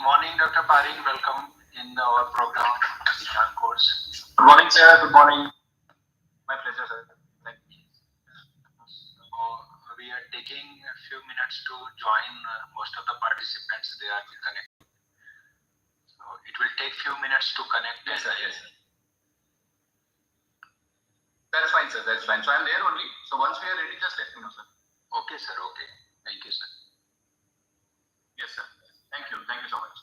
Morning, Dr. Paring. Welcome in our program, GIAN Course. Good morning, sir. Good morning. My pleasure, sir. Thank you. So, we are taking a few minutes to join most of the participants. They are connected. So, it will take few minutes to connect. Yes, sir. Yes, sir. That's fine, sir. That's fine. So, I'm there only. So, once we are ready, just let me know, sir. Okay, sir. Okay. Thank you, sir. Yes, sir. Thank you. Thank you so much.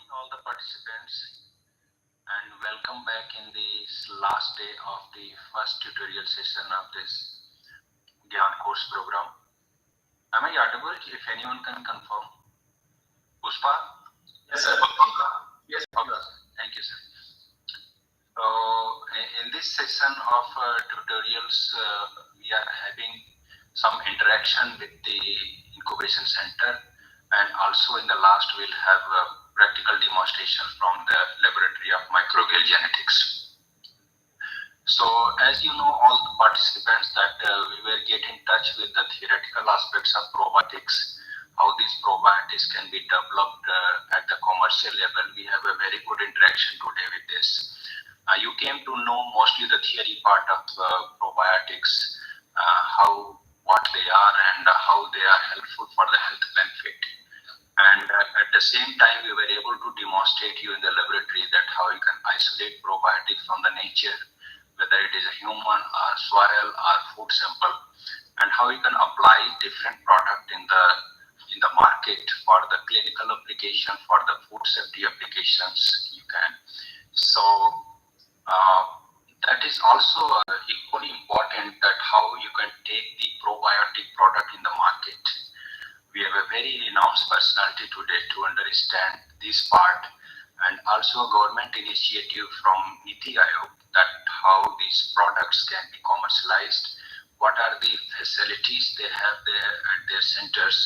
all the participants, and welcome back in this last day of the first tutorial session of this GIAN Course program. Am I audible? If anyone can confirm. Pushpa? Yes, sir. Yes, okay. Thank you, sir. So, in this session of tutorials, we are having some interaction with the incubation center, and also in the last we'll have a practical demonstration from the laboratory of microbial genetics. So, as you know, all the participants that we will get in touch with the theoretical aspects of probiotics, how these probiotics can be developed at the commercial level. We have a very good interaction today with this. You came to know mostly the theory part of probiotics, what they are and how they are helpful for the health benefit. And at the same time, we were able to demonstrate you in the laboratory that how you can isolate probiotics from the nature, whether it is a human or soil or food sample, and how you can apply different product in the market for the clinical application, for the food safety applications you can. So that is also equally important, that how you can take the probiotic product in the market. We have a very renowned personality today to understand this part, and also a government initiative from Niti Aayog, that how these products can be commercialized, what are the facilities they have there at their centers,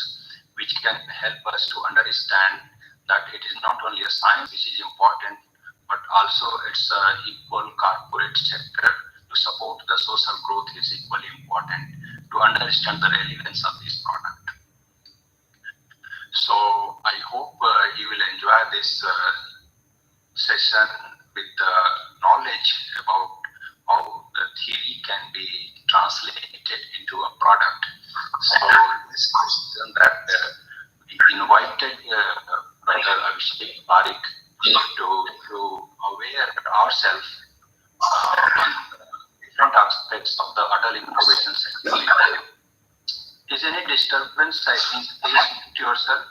which can help us to understand that it is not only a science which is important, but also it's an equal corporate sector to support the social growth is equally important to understand the relevance of this product. So I hope you will enjoy this session with the knowledge about how the theory can be translated into a product. So this question that we invited Dr. Abhishek Parikh to aware ourselves on different aspects of the adult incubation center. Is any disturbance? I think please mute yourself.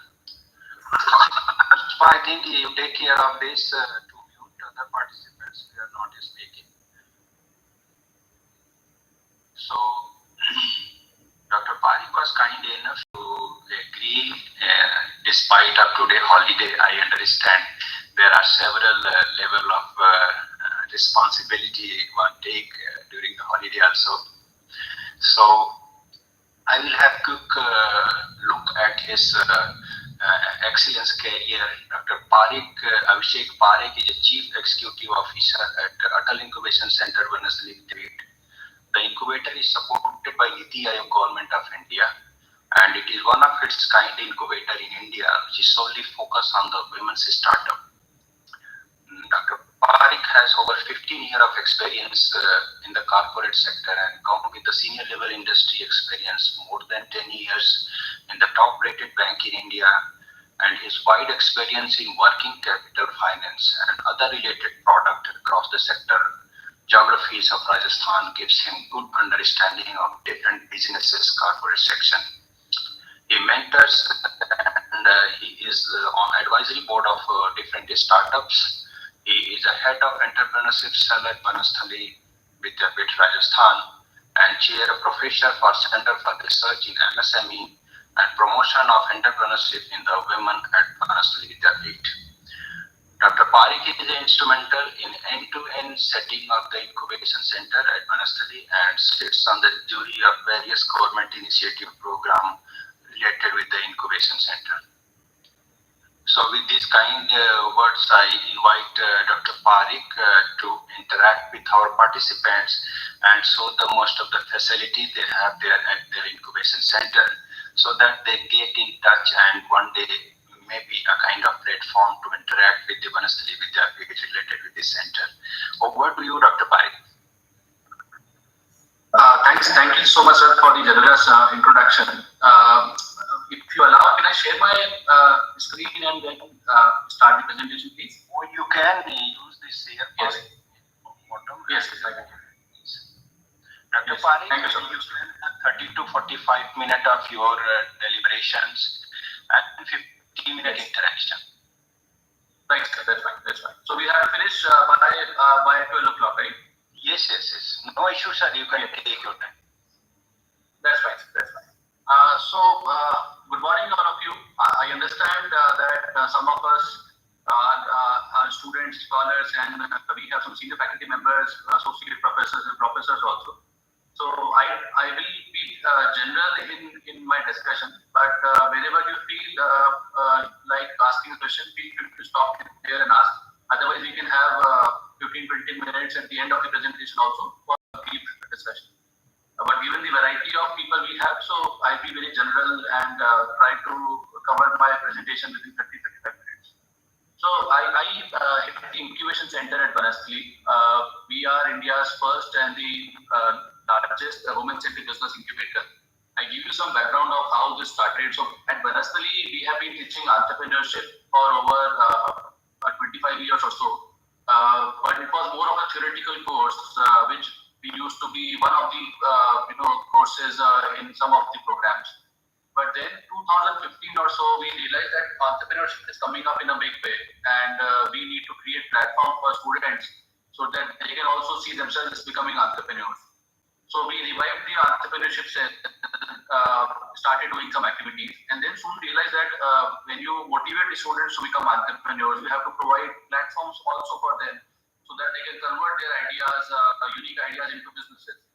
So I think you take care of this to mute other participants who are not speaking. So Dr. Parikh was kind enough to agree, despite of today holiday. I understand there are several level of responsibility one take during the holiday also. So I will have quick look at his excellence career. Dr. Parikh, Abhishek Parikh is a Chief Executive Officer at Atal Incubation Center, Vanasli. The incubator is supported by Niti Aayog Government of India, and it is one of its kind incubator in India, which is solely focused on the women's startup. Dr. Parikh has over 15 years of experience in the corporate sector and come with the senior level industry experience, more than 10 years in the top rated bank in India, and his wide experience in working capital finance and other related product across the sector geographies of Rajasthan gives him good understanding of different businesses corporate section. He mentors and he is on advisory board of different startups. He is a head of entrepreneurship cell at Banasthali Vidyapith, Rajasthan, and chair a professor for Center for Research in MSME and promotion of entrepreneurship in the women at Banasthali Vidyapith. Dr. Parikh is instrumental in end-to-end setting of the incubation center at Banasthali and sits on the jury of various government initiative program related with the incubation center. So with these kind words, I invite Dr. Parikh to interact with our participants and show the most of the facility they have there at their incubation center, so that they get in touch and one day maybe a kind of platform to interact with the Vanasthali Vidyapith related with this center. Over to you, Dr. Parikh. Thank you so much, sir, for the generous introduction. If you allow, can I share my screen and then start the presentation, please? Or you can use this here. Yes. Bottom. Yes, I can. Dr. Yes. Parikh, Thank you, sir. you spend 30 to 45 minutes of your deliberations and 50-minute interaction. Right. So we have to finish by 12 o'clock, right? Yes. No issue, sir. You can take your time. That's fine. Good morning, all of you. I understand that some of us are students, scholars, and we have some senior faculty members, associate professors, and professors also. So I will be general in my discussion, but wherever you feel like asking a question, feel free to stop here and ask. Otherwise, we can have 15-20 minutes at the end of the presentation also for a brief discussion. But given the variety of people we have, so I'll be very general and try to cover my presentation within 30-35 minutes. So I hit the incubation center at Banasli. We are India's first and the largest women-centric business incubator. I give you some background of how this started. So at Banasli, we have been teaching entrepreneurship for over 25 years or so. But it was more of a theoretical course, which we used to be one of the courses in some of the programs. But then 2015 or so, we realized that entrepreneurship is coming up in a big way, and we need to create platform for students so that they can also see themselves becoming entrepreneurs. So we revived the entrepreneurship set, started doing some activities, and then soon realized that when you motivate the students to become entrepreneurs, you have to provide platforms also for them so that they can convert their ideas, unique ideas into businesses.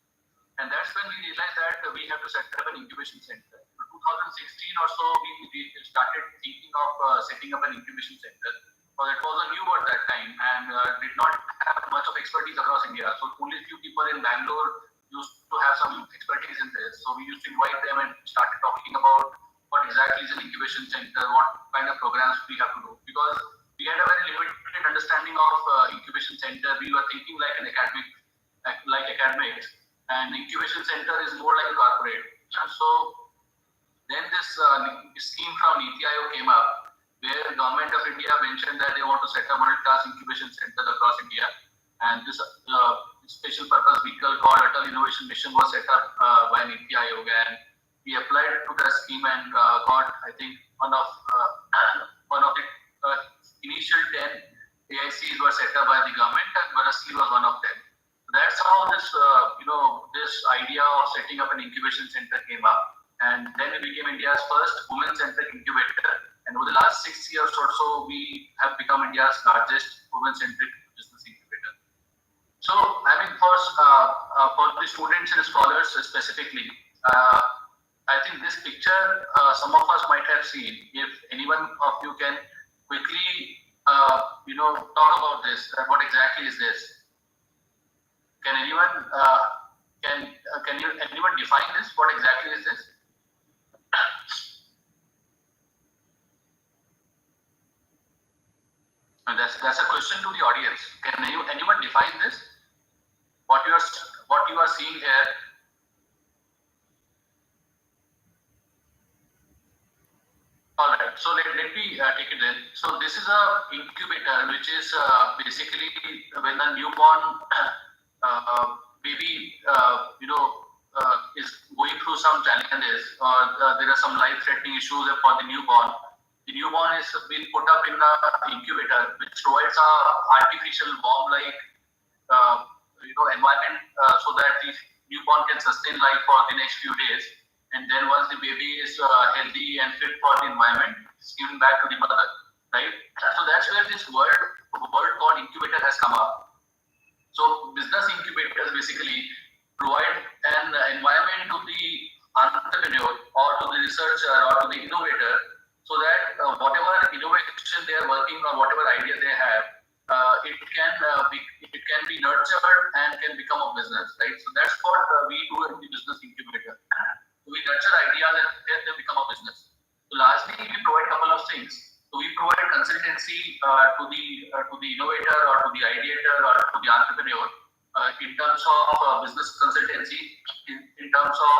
And that's when we realized that we have to set up an incubation center. In 2016 or so, we started thinking of setting up an incubation center. Well, it was a new at that time and did not have much of expertise across India. So only a few people in Bangalore used to have some expertise in this. So we used to invite them and started talking about what exactly is an incubation center, what kind of programs we have to do. Because we had a very limited understanding of incubation center. We were thinking like an academic, like academics, and incubation center is more like a corporate. And so then this scheme from NITI Aayog came up, where the government of India mentioned that they want to set up world-class incubation centers across India. And this special purpose vehicle called Atal Innovation Mission was set up by NITI Aayog, and we applied to the scheme and got, I think, one of the initial 10 AICs were set up by the government, and Banasli was one of them. That's how this this idea of setting up an incubation center came up, and then it became India's first women-centric incubator. And over the last 6 years or so, we have become India's largest women-centric business incubator. So, I mean, for the students and scholars specifically, I think this picture some of us might have seen. If anyone of you can quickly, talk about this, what exactly is this? Can anyone anyone define this? What exactly is this? And that's a question to the audience. Can anyone define this? What you are seeing here. All right. So let me take it then. So this is a incubator, which is basically when a newborn baby, is going through some challenges, or there are some life-threatening issues for the newborn. The newborn is being put up in an incubator, which provides a artificial warm-like, environment, so that the newborn can sustain life for the next few days. And then once the baby is healthy and fit for the environment, it's given back to the mother, right? So that's where this word called incubator has come up. So business incubators basically provide an environment to the entrepreneur or to the researcher or to the innovator, so that whatever innovation they are working on, whatever idea they have, it can be nurtured and can become a business, right? So that's what we do in the business incubator. So we nurture ideas and then they become a business. So largely we provide a couple of things. So we provide consultancy to the innovator or to the ideator or to the entrepreneur in terms of business consultancy, in terms of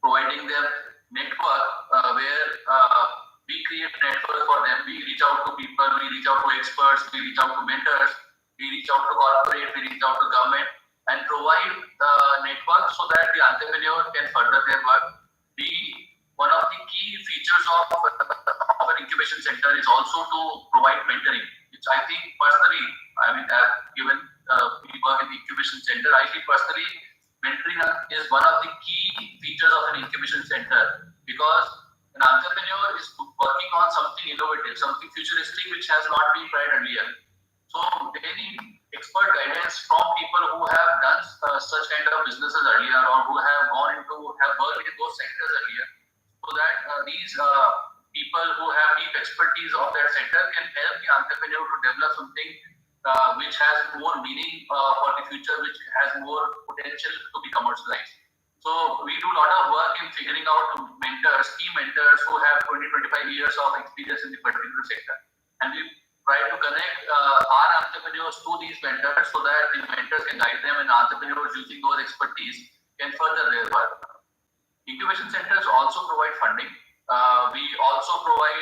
providing them network where we create network for them. We reach out to people, we reach out to experts, we reach out to mentors, we reach out to corporate, we reach out to government, and provide the network so that the entrepreneur can further their work. One of the key features of an incubation center is also to provide mentoring. The which I think personally, I mean, given we work in the incubation center, I feel personally mentoring is one of the key features of an incubation center, because an entrepreneur is working on something innovative, something futuristic which has not been tried earlier. So they need expert guidance from people who have done such kind of businesses earlier, or who have worked in those sectors earlier, so that these people who have deep expertise of that sector can help the entrepreneur to develop something which has more meaning for the future, which has more potential to be commercialized. So we do a lot of work in figuring out key mentors who have 20-25 years of experience in the particular sector, and we try to connect our entrepreneurs to these mentors so that the mentors can guide them, and entrepreneurs using those expertise can further their work. Incubation centers also provide funding. We also provide,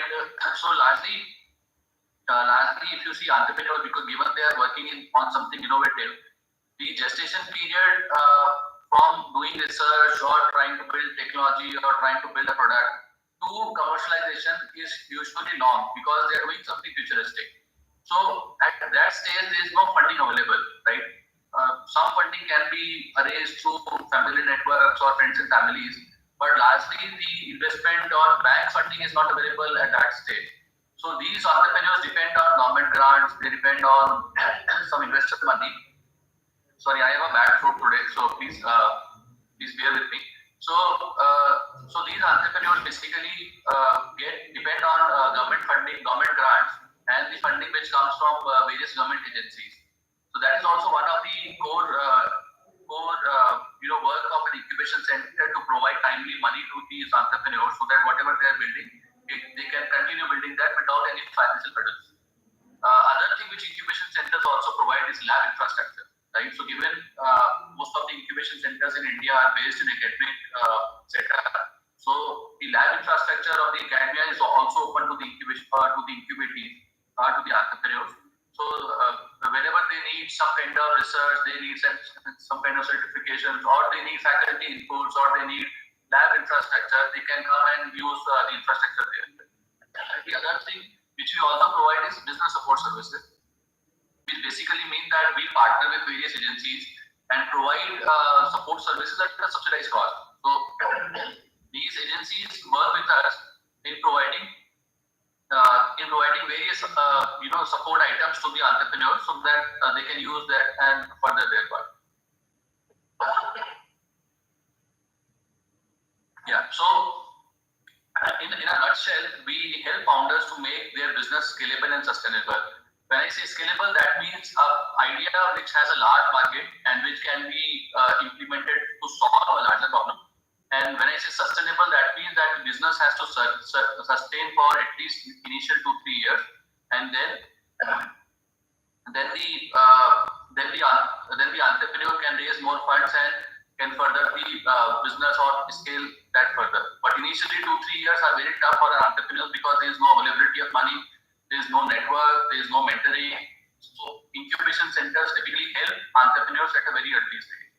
largely if you see entrepreneurs, because given they are working on something innovative, the gestation period from doing research or trying to build technology or trying to build a product to commercialization is usually long, because they are doing something futuristic. So at that stage, there is no funding available, right? Some funding can be arranged through family networks or friends and families, but largely the investment or bank funding is not available at that stage. So these entrepreneurs depend on government grants, they depend on some investor money. Sorry, I have a bad throat today, so please bear with me. So these entrepreneurs basically depend on government funding, government grants, and the funding which comes from various government agencies. So that is also one of the core work of an incubation center, to provide timely money to these entrepreneurs so that whatever they are building, they can continue building that without any financial hurdles. Other thing which incubation centers also provide is lab infrastructure, right? So given most of the incubation centers in India are based in academic setup, so the lab infrastructure of the academia is also open to the incubation to the incubatees, to the entrepreneurs. So whenever they need some kind of research, they need some kind of certifications, or they need faculty inputs, or they need lab infrastructure, they can come and use the infrastructure there. The other thing which we also provide is business support services, which basically mean that we partner with various agencies and provide support services at a subsidized cost. So these agencies work with us in providing various support items to the entrepreneurs so that they can use that and further their work. Yeah, so in a nutshell, we help founders to make their business scalable and sustainable. When I say scalable, that means an idea which has a large market and which can be implemented to solve a larger problem. And when I say sustainable, that means that the business has to sustain for at least initial 2-3 years, and then the entrepreneur can raise more funds and can further the business or scale that further. But initially 2-3 years are very tough for an entrepreneur, because there is no availability of money, there is no network, there is no mentoring. So incubation centers typically help entrepreneurs at a very early stage.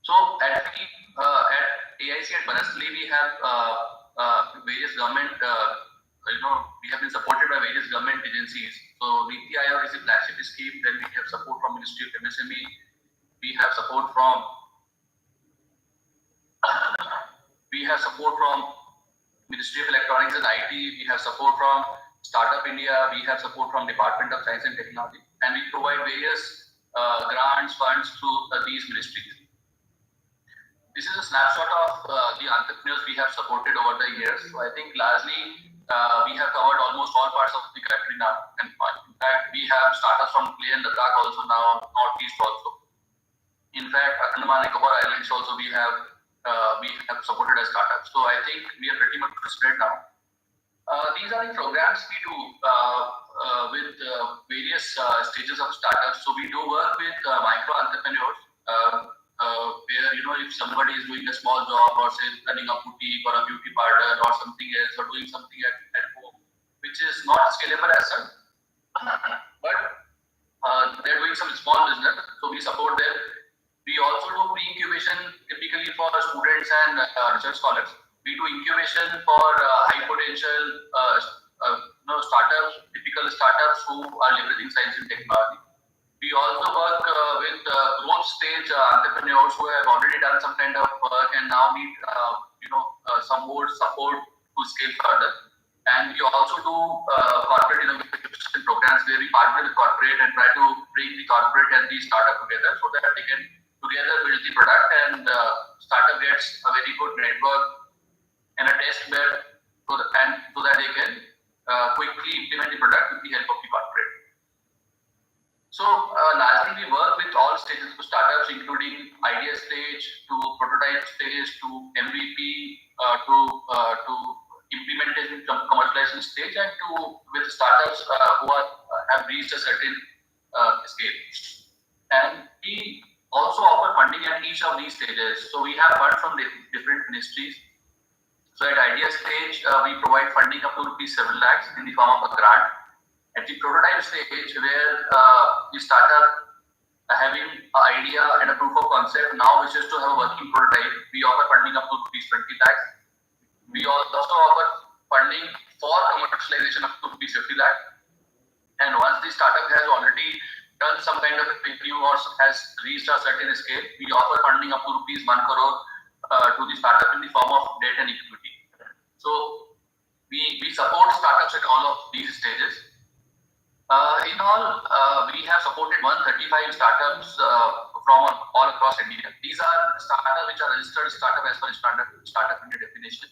So at AIC at Banasli, we have various government, we have been supported by various government agencies. So Niti Aayog is a flagship scheme. Then we have support from Ministry of MSME. We have support from Ministry of Electronics and IT. We have support from Startup India. We have support from Department of Science and Technology, and we provide various grants, funds through these ministries. This is a snapshot of the entrepreneurs we have supported over the years. So I think largely we have covered almost all parts of the country now. And in fact, we have startups from Leh and Ladakh also now, Northeast also. In fact, Andaman and Nicobar Islands also we have supported as startups. So I think we are pretty much spread now. These are the programs we do with various stages of startups. So we do work with micro entrepreneurs, where if somebody is doing a small job, or say running a boutique or a beauty parlor or something else, or doing something at home, which is not scalable as such, but they're doing some small business, so we support them. We also do pre-incubation typically for students and research scholars. We do incubation for high potential startups, typical startups who are leveraging science and technology. We also work with growth stage entrepreneurs who have already done some kind of work and now need some more support to scale further. And we also do corporate innovation programs where we partner with corporate and try to bring the corporate and the startup together so that they can together build the product and startup gets a very good network and a test bed so that they can quickly implement the product with the help of the corporate. So largely we work with all stages of startups, including idea stage to prototype stage to MVP to implementation commercialization stage and to with startups who have reached a certain scale. And we also offer funding at each of these stages. So we have funds from different ministries. So at idea stage, we provide funding up to rupees 7 lakhs in the form of a grant. At the prototype stage, where the startup having an idea and a proof of concept now wishes to have a working prototype, we offer funding up to rupees 20 lakhs. We also offer funding for commercialization up to rupees 50 lakh. And once the startup has already done some kind of a review or has reached a certain scale, we offer funding up to rupees 1 crore to the startup in the form of debt and equity. So we support startups at all of these stages. In all, we have supported 135 startups from all across India. These are startups which are registered startup as per startup India definition.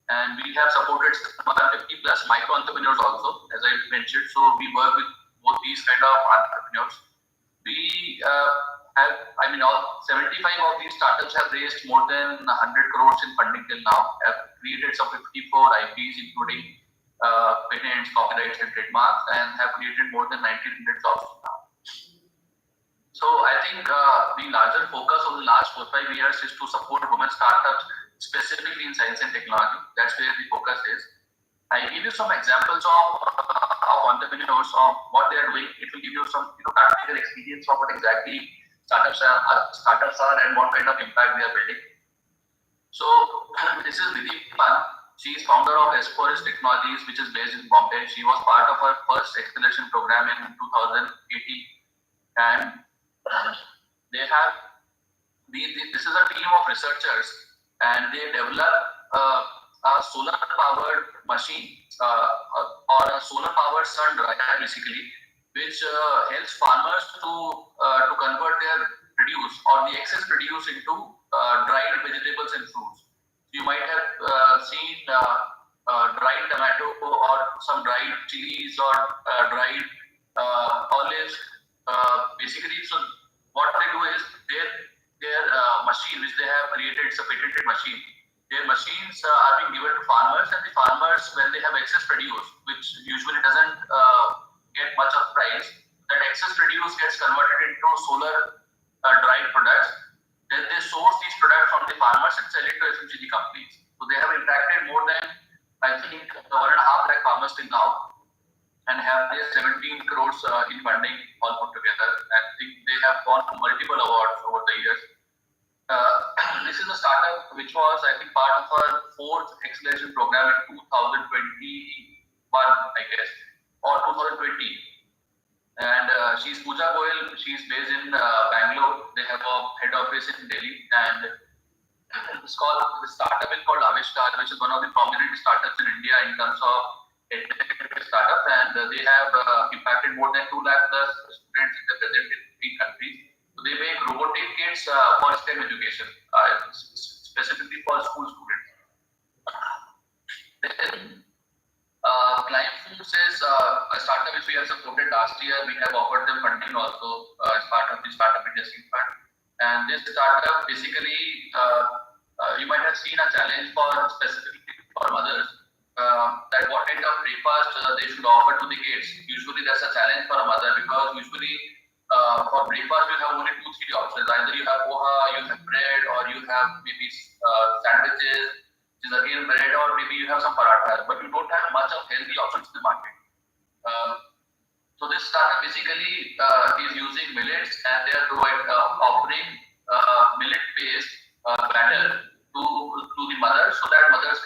And we have supported 150 plus micro entrepreneurs also, as I mentioned. So we work with both these kind of entrepreneurs. We all 75 of these startups have raised more than 100 crores in funding till now, have created some 54 IPs, including patents, copyrights, and trademarks, and have created more than 1,900 jobs now. So I think the larger focus of the last 4-5 years is to support women startups, specifically in science and technology. That's where the focus is. I give you some examples of entrepreneurs of what they are doing. It will give you some practical experience of what exactly startups are and what kind of impact they are building. So this is Vidhi. She is founder of S4S Technologies, which is based in Bombay. She was part of our first acceleration program in 2018, and this is a team of researchers, and they develop a solar-powered machine or a solar-powered sun dryer, basically, which helps farmers to convert their produce or the excess produce into dried vegetables and fruits. You might have seen dried tomato or some dried chilies or dried olives. Basically, so what they do is their machine, which they have created, it's a patented machine. Their machines are being given to farmers, and the farmers, when they have excess produce, which usually doesn't get much of price, that excess produce gets converted into solar dried products. Then they source these products from the farmers and sell it to FMCG companies. So they have interacted more than, I think, 1.5 lakh farmers till now, and have raised 17 crores in funding all put together. And I think they have won multiple awards over the years. This is a startup which was, I think, part of our 4th acceleration program in 2021, I guess, or 2020. And she's Pooja Goyal. She's based in Bangalore. They have a head office in Delhi, and the startup is called Avishkar, which is one of the prominent startups in India in terms of startup, and they have impacted more than 2 lakh plus students in the present in 3 countries. So they make robotic kits for STEM education, specifically for school students. Then Climb Foods is a startup which we have supported last year. We have offered them funding also as part of the Startup Industry Fund. And this startup basically, you might have seen a challenge specifically for mothers, that what kind of breakfast they should offer to the kids. Usually that's a challenge for a mother, because usually for breakfast you have only 2-3 options. Either you have poha, you have bread, or you have maybe sandwiches, which is again bread, or maybe you have some parathas, but you don't have much of healthy options in the market. So this startup basically is using millets, and they are offering millet-based batter to the mothers, so that mothers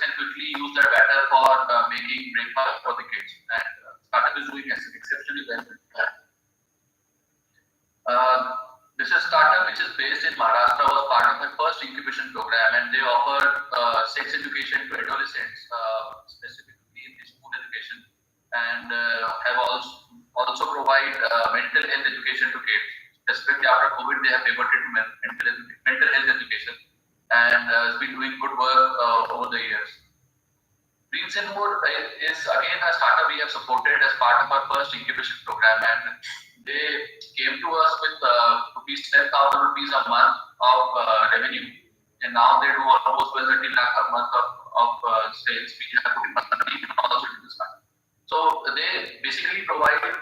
exceptionally well. This is startup which is based in Maharashtra, was part of my first incubation program, and they offer sex education to adolescents, specifically in the school education, and have also provide mental health education to kids. Specifically after COVID, they have pivoted to mental health education, and has been doing good work over the years. Dreams and More is again a startup we have supported as part of our first incubation program, and they came to us with rupees 10,000 rupees a month of revenue, and now they do almost 12-13 lakh a month of sales. We have put in money also in this month. So they basically provide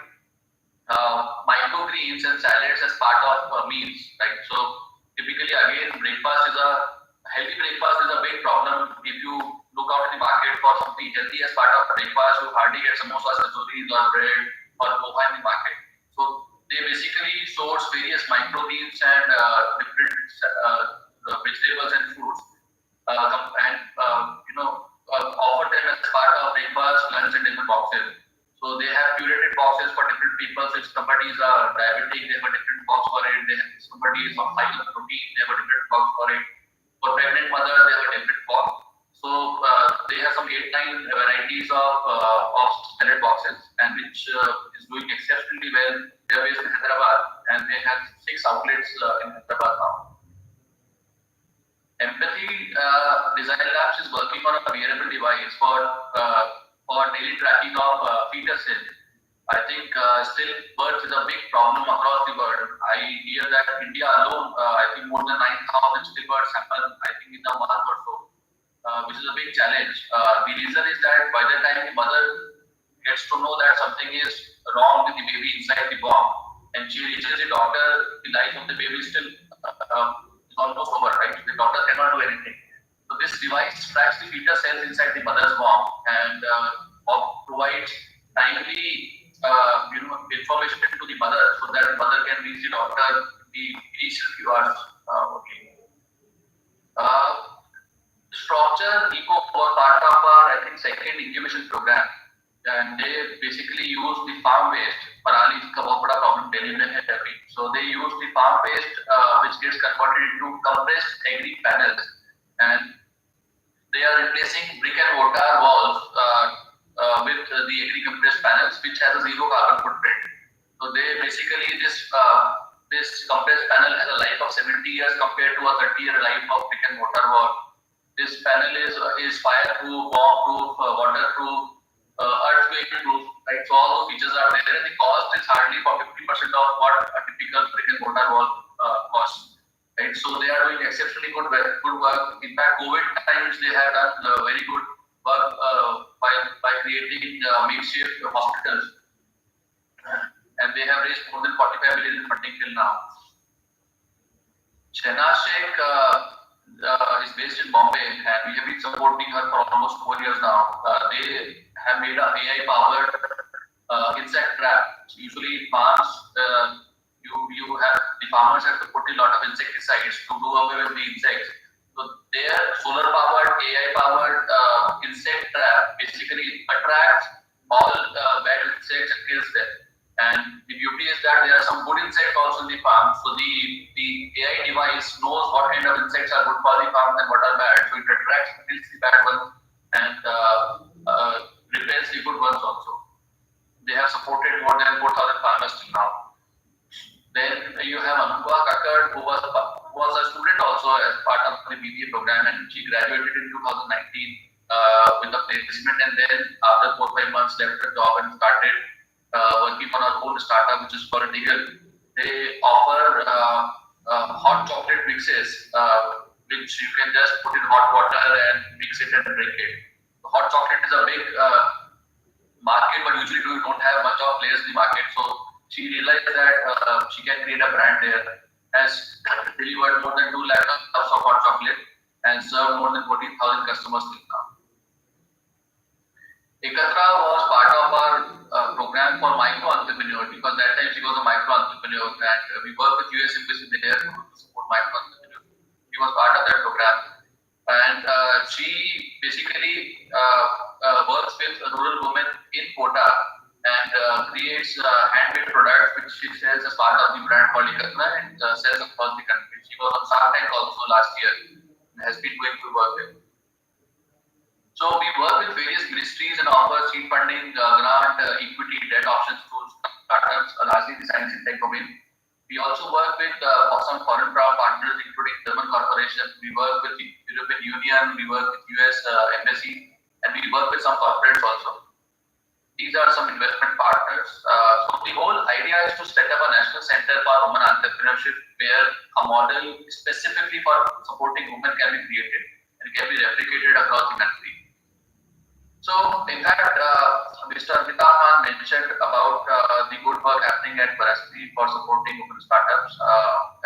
microgreens and salads as part of meals, right? So typically, again, healthy breakfast is a big problem. If you look out in the market for something healthy as part of breakfast, you hardly get samosas, kachoris, or bread or poha in the market. So they basically source various microgreens and different vegetables and fruits, and offer them as part of breakfast, lunch, and dinner boxes. So they have curated boxes for different people. So if somebody is diabetic, they have a different box for it. If somebody is on high protein, they have a different box for it. For pregnant mothers, they have a different box. So they have some 8-9 varieties of salad boxes, and which is doing exceptionally well. They are based in Hyderabad, and they have 6 outlets in Hyderabad now. Empathy Design Labs is working on a wearable device for daily tracking of fetuses. I think stillbirth is a big problem across the world. I hear that in India alone, I think more than 9,000 stillbirths happen, I think, in a month or so, which is a big challenge. The reason is that by the time the mother gets to know that something is wrong with the baby inside the womb, and she reaches the doctor, the life of the baby is still is almost over, right? The doctor cannot do anything. So this device tracks the fetus cells inside the mother's womb and provides timely information to the mother, so that the mother can reach the doctor the initial few hours. Structure Eco was part of our, I think, second incubation program, and they basically use the farm waste. Parali ka bahut bada problem Delhi mein hai abhi. So they use the farm waste which gets converted into compressed agri panels, and they are replacing brick and mortar walls with the agri compressed panels, which has a zero carbon footprint. So they basically this compressed panel has a life of 70 years compared to a 30-year life of brick and mortar wall. This panel is fireproof, bomb-proof, waterproof, earthquake-proof, right? So all those features are there, and the cost is hardly for 50% of what a typical brick and mortar wall costs. Right? So they are doing exceptionally good work. In fact, COVID times they have done very good work by creating makeshift hospitals, and they have raised more than 45 million in funding till now. Shehna Sheikh is based in Bombay, and we have been supporting her for almost 4 years now. They have made an AI-powered insect trap. So usually in farms, the farmers have to put a lot of insecticides to do away with the insects. So their solar-powered, AI-powered insect trap basically attracts all bad insects and kills them. And the beauty is that there are some good insects also in the farm. So the AI device knows what kind of insects are good for the farm and what are bad. So it attracts and kills the bad ones and repels the good ones also. They have supported more than 4,000 farmers till now. Then you have Anubha Kakkad, who was a student also as part of the BBA program, and she graduated in 2019 with a placement, and then after 4-5 months left the job and started working on our own startup, which is called Diggle. They offer hot chocolate mixes, which you can just put in hot water and mix it and drink it. The hot chocolate is a big market, but usually we don't have much of players in the market. So she realized that she can create a brand there. Has delivered more than 2 lakh cups of hot chocolate and served more than 14,000 customers till now. Ekatra was part of our program for micro entrepreneurs, because that time she was a micro entrepreneur, and we worked with US Embassy there to support micro entrepreneurs. She was part of that program, and she basically works with rural women in Kota and creates handmade products which she sells as part of the brand called Ekatra and sells across the country. She was on Shark Tank also last year and has been going to work with. So we work with various ministries and offer seed funding, grant, equity, debt options to startups, largely the science and tech domain. We also work with some foreign partners, including German corporations. We work with the European Union, we work with US Embassy, and we work with some corporates also. These are some investment partners. So the whole idea is to set up a national center for women entrepreneurship where a model specifically for supporting women can be created and can be replicated across the country. So, in fact, Mr. Amitabh Khan mentioned about the good work happening at Parasthi for supporting women startups,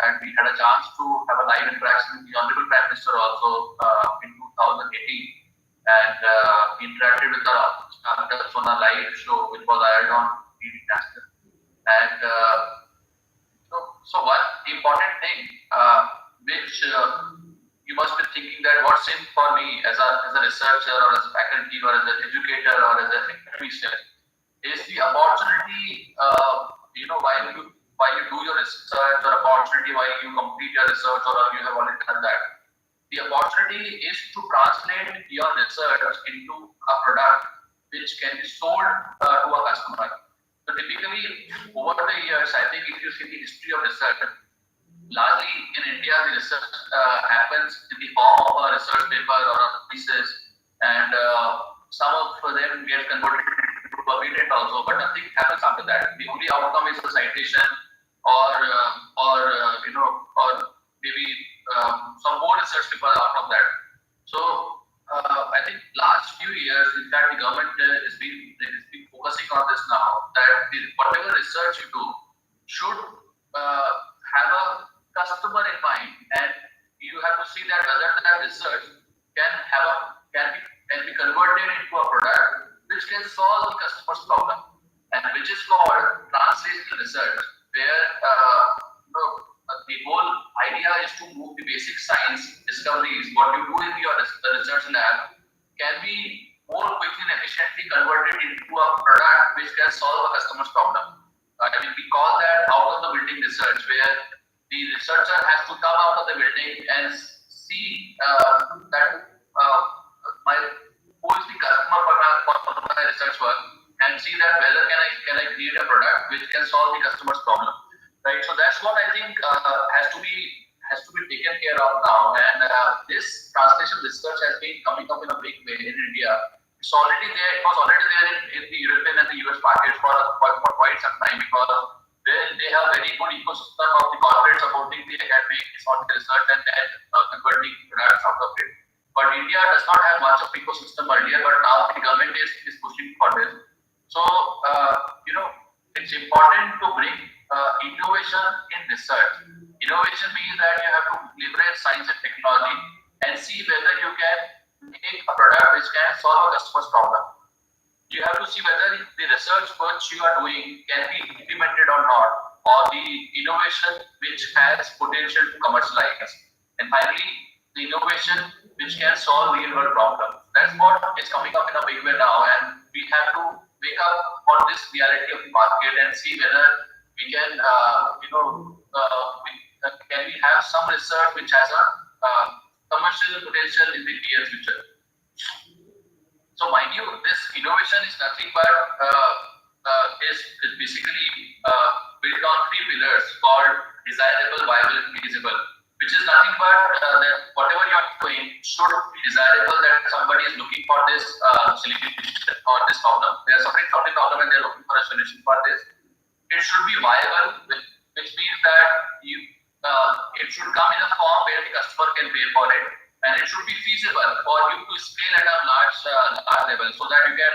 and we had a chance to have a live interaction with the Honorable Prime Minister also in 2018, and interacted with our startups on a live show which was aired on TV National. And so one important thing which you must be thinking that what's in for me as a researcher or as a faculty or as an educator or as an academician is the opportunity, while you do your research or opportunity while you complete your research or you have already done that. The opportunity is to translate your research into a product which can be sold to a customer. So typically over the years, I think if you see the history of research, largely in India, the research happens in the form of a research paper or a thesis, and some of them get converted into a patent also, but nothing happens after that. The only outcome is a citation or maybe some more research paper out of that. So I think last few years, in fact, the government has been focusing on this now, that whatever research you do should have a customer in mind, and you have to see that whether that research can be converted into a product which can solve the customer's problem, and which is called translational research, where the whole idea is to move the basic science discoveries, what you do in your research lab, can be more quickly and efficiently converted into a product which can solve a customer's problem. We call that out of the building research, where the researcher has to come out of the building and see that who is the customer for my research work, and see that whether can I create a product which can solve the customer's problem, right? So that's what I think has to be taken care of now, and this translation research has been coming up in a big way in India. It's already there. It was already there in the European and the US markets for quite some time, because they have very good ecosystem of the corporate supporting the academics on the research and then converting products out of it. But India does not have much of ecosystem earlier, but now the government is pushing for this. So it's important to bring innovation in research. Innovation means that you have to leverage science and technology and see whether you can make a product which can solve a customer's problem. You have to see whether the research which you are doing can be implemented or not, or the innovation which has potential to commercialize. And finally, the innovation which can solve real world problems. That's what is coming up in a big way now, and we have to wake up on this reality of the market and see whether we can, can we have some research which has a commercial potential in the near future. So mind you, this innovation is nothing but is basically built on three pillars called desirable, viable, and feasible, which is nothing but that whatever you are doing should be desirable, that somebody is looking for this solution or this problem. They are suffering from the problem and they are looking for a solution for this. It should be viable, which means that it should come in a form where the customer can pay for it, and it should be feasible for you to scale at a large level, so that you can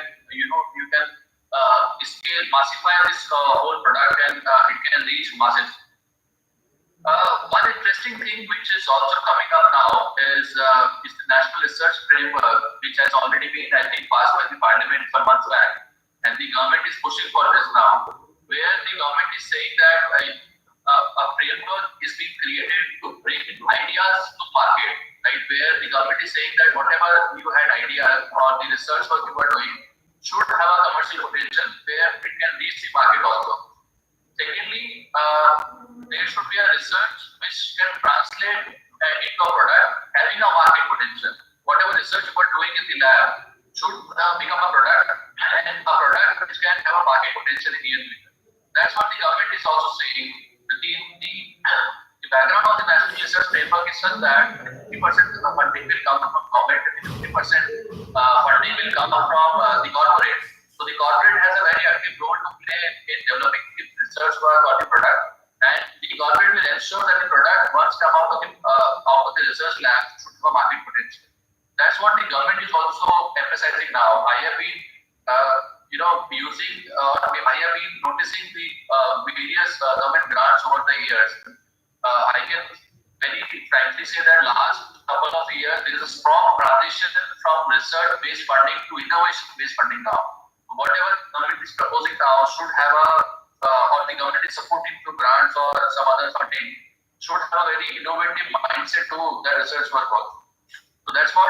scale, massify this whole product, and it can reach masses. One interesting thing which is also coming up now is the National Research Framework, which has already been, I think, passed by the Parliament some months back, and the government is pushing for this now, where the government is saying that a framework is being created to bring ideas to market, right? Where the government is saying that whatever you had idea or the research work you were doing should have a commercial potential, where it can reach the market that's what the government is also saying. The background of the National Research Framework is such that 50% of the funding will come from government and 50% funding will come from the corporate. So the corporate has a very active role to play in developing the research work or the product, and the corporate will ensure that the product once come out of the research lab should have a market potential. That's what the government is also emphasizing now. I have been I have been noticing the various government grants over the years. I can very frankly say that last couple of years there is a strong transition from research-based funding to innovation-based funding now. Whatever government is proposing now should have or the government is supporting through grants or some other funding, should have a very innovative mindset to their research work also. So that's what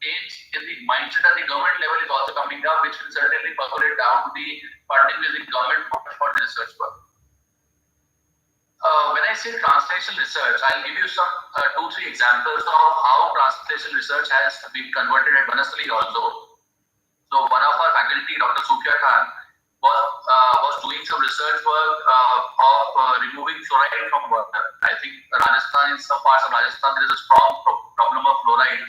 change in the mindset at the government level is also coming up, which will certainly percolate down to the funding with the government for the research work. When I say translational research, I'll give you some 2-3 examples of how translational research has been converted at Banasthali also. So one of our faculty, Dr. Sufia Khan, was doing some research work of removing fluoride from water. I think Rajasthan, in some parts of Rajasthan, there is a strong problem of fluoride,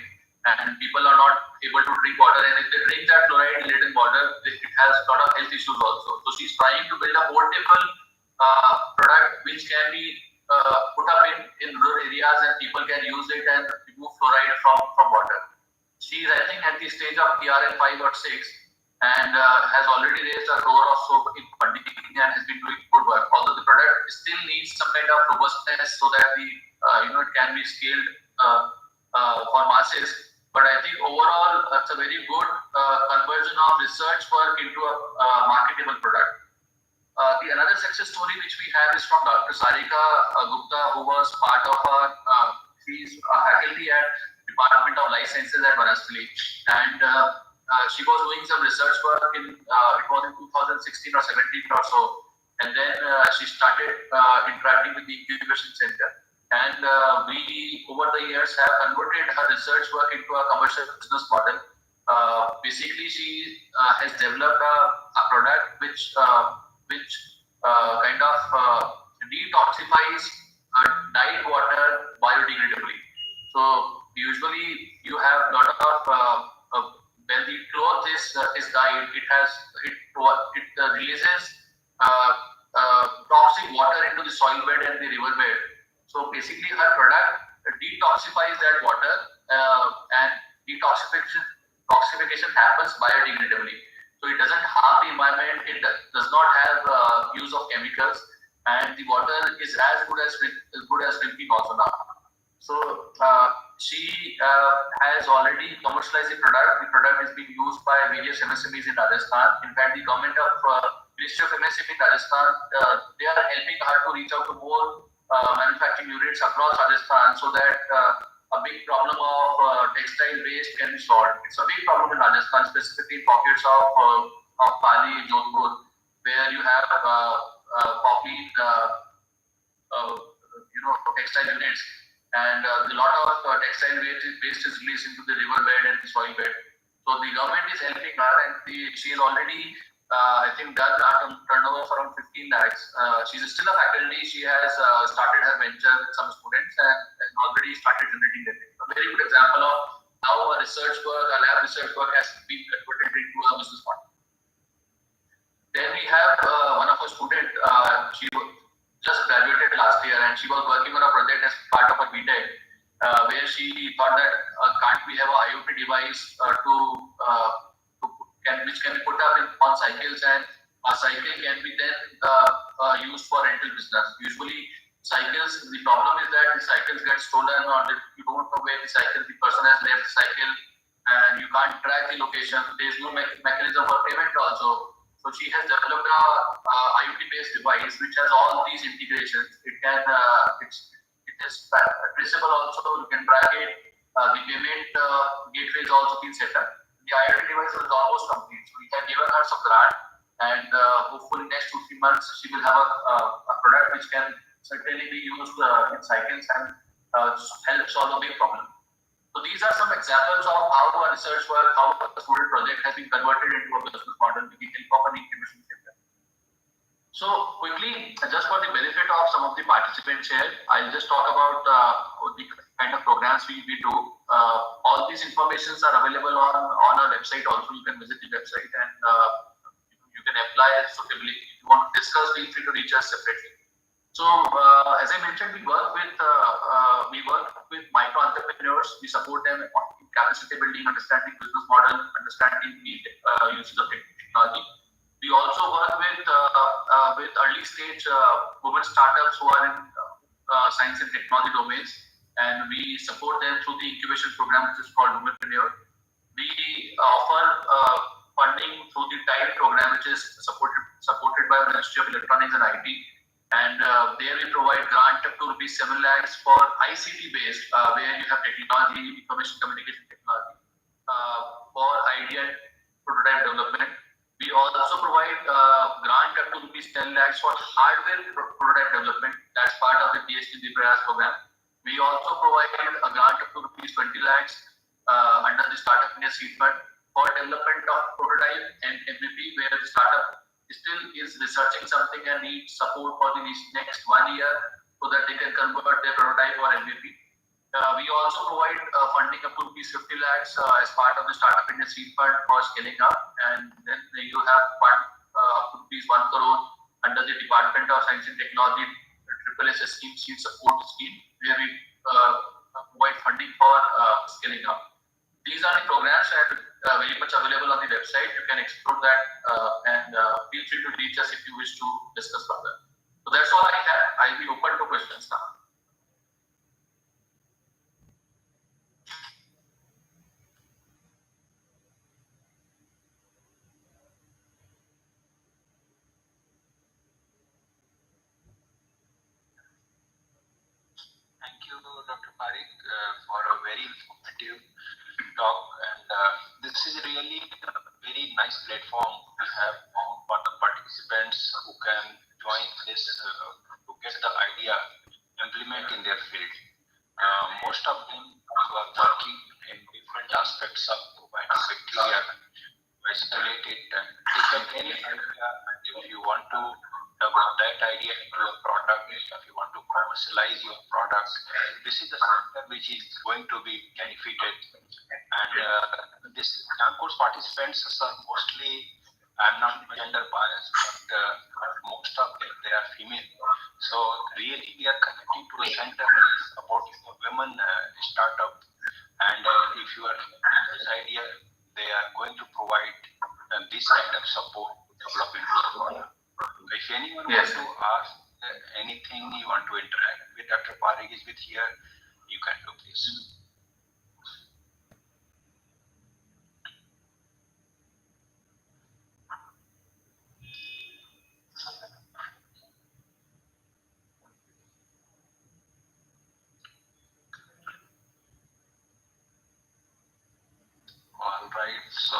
and people are not able to drink water. And if they drink that fluoride-laden water, it has a lot of health issues also. So she's trying to build a portable product which can be put up in rural areas, and people can use it and remove fluoride from water. She is, I think, at the stage of PRL 5 or 6, and has already raised a crore or so in funding and has been doing good work. Although the product still needs some kind of robustness so that it can be scaled for masses. But I think overall that's a very good conversion of research work into a marketable product. Another success story which we have is from Dr. Sarika Gupta, who was part of she's a faculty at Department of Life Sciences at Banasthali, and she was doing some research work it was in 2016 or 17 or so, and then she started interacting with the incubation center, and we over the years have converted her research work into a commercial business model. Basically, she has developed a product which kind of detoxifies dyed water biodegradably. So usually you have a lot of when the cloth is dyed, it releases toxic water into the soil bed and the river bed. So basically, her product detoxifies that water, and detoxification happens biodegradably. So it doesn't harm the environment. It does not have use of chemicals, and the water is as good as drinking also now. So she has already commercialized the product. The product is being used by various MSMEs in Rajasthan. In fact, the government of Ministry of MSME in Rajasthan, they are helping her to reach out to more manufacturing units across Rajasthan, so that a big problem of textile waste can be solved. It's a big problem in Rajasthan, specifically in pockets of Pali, Jodhpur, where you have poppy textile units, and a lot of textile waste is released into the river bed and the soil bed. So the government is helping her, and she is already I think done a turnover of around 15 lakhs. She's still a faculty. She has started her venture with some students and already started generating revenue. A very good example of how a lab research work has been converted into a business model. Then we have one of our students. She just graduated last year, and she was working on a project as part of a BTech, where she thought that can't we have an IoT device which can be put up on cycles, and a cycle can be then used for rental business. Usually cycles, the problem is that the cycles get stolen, or you don't know where the person has left the cycle, and you can't track the location. There is no mechanism for payment also. So she has developed a IoT-based device which has all these integrations. It is traceable also. You can track it. The payment gateway is also been set up. The IoT device is almost complete. So we have given her some grant, and hopefully next 2-3 months she will have a product which can certainly be used in cycles and help solve a big problem. So these are some examples of how a research work, how a student project has been converted into a business model with the help of an incubation center. So quickly, just for the benefit of some of the participants here, I'll just talk about the kind of programs we do. All these informations are available on our website also. You can visit the website and you can apply suitably. If you want to discuss, feel free to reach us separately. So as I mentioned, we work with micro entrepreneurs. We support them in capacity building, understanding business model, understanding the uses of technology. We also work with early stage women startups who are in science and technology domains, and we support them through the incubation program, which is called Womenpreneur. We offer funding through the TIDE program, which is supported by the Ministry of Electronics and IT. And there we provide grant up to rupees 7 lakhs for ICT based, where you have technology, information communication technology, for idea and prototype development. We also provide grant up to rupees 10 lakhs for hardware prototype development. That's part of the PhD Prayas program. We also provide a grant up to rupees 20 lakhs under the Startup India Seed Fund for development of prototype and MVP, where the startup still is researching something and needs support for the next 1 year so that they can convert their prototype or MVP. We also provide funding up to rupees 50 lakhs as part of the Startup India Seed Fund for scaling up, and then you have fund up to rupees 1 crore under the Department of Science and Technology SSS scheme, seed support scheme, where we provide funding for scaling up. These are the programs and very much available on the website. You can explore that and feel free to reach us if you wish to discuss further. So that's all I have. I'll be open to questions now. Thank you, Dr. Parik, for a very informative talk. And this is really a very nice platform we have for the participants who can join this to get the idea, implement in their field. Most of them are working in different aspects of providing bacteria, isolate it, and take up any idea. If you want to develop that idea into a product, if you want to commercialize your product, this is the sector which is going to be benefited. And this GIAN course participants are mostly, I'm not gender biased, but most of them, they are female. So really we are connecting to a center that is supporting the women startup. And if you are in this idea, they are going to provide this kind of support to develop into the product. If anyone wants to ask anything, you want to interact with Dr. Parik is with here, you can do this. All right, so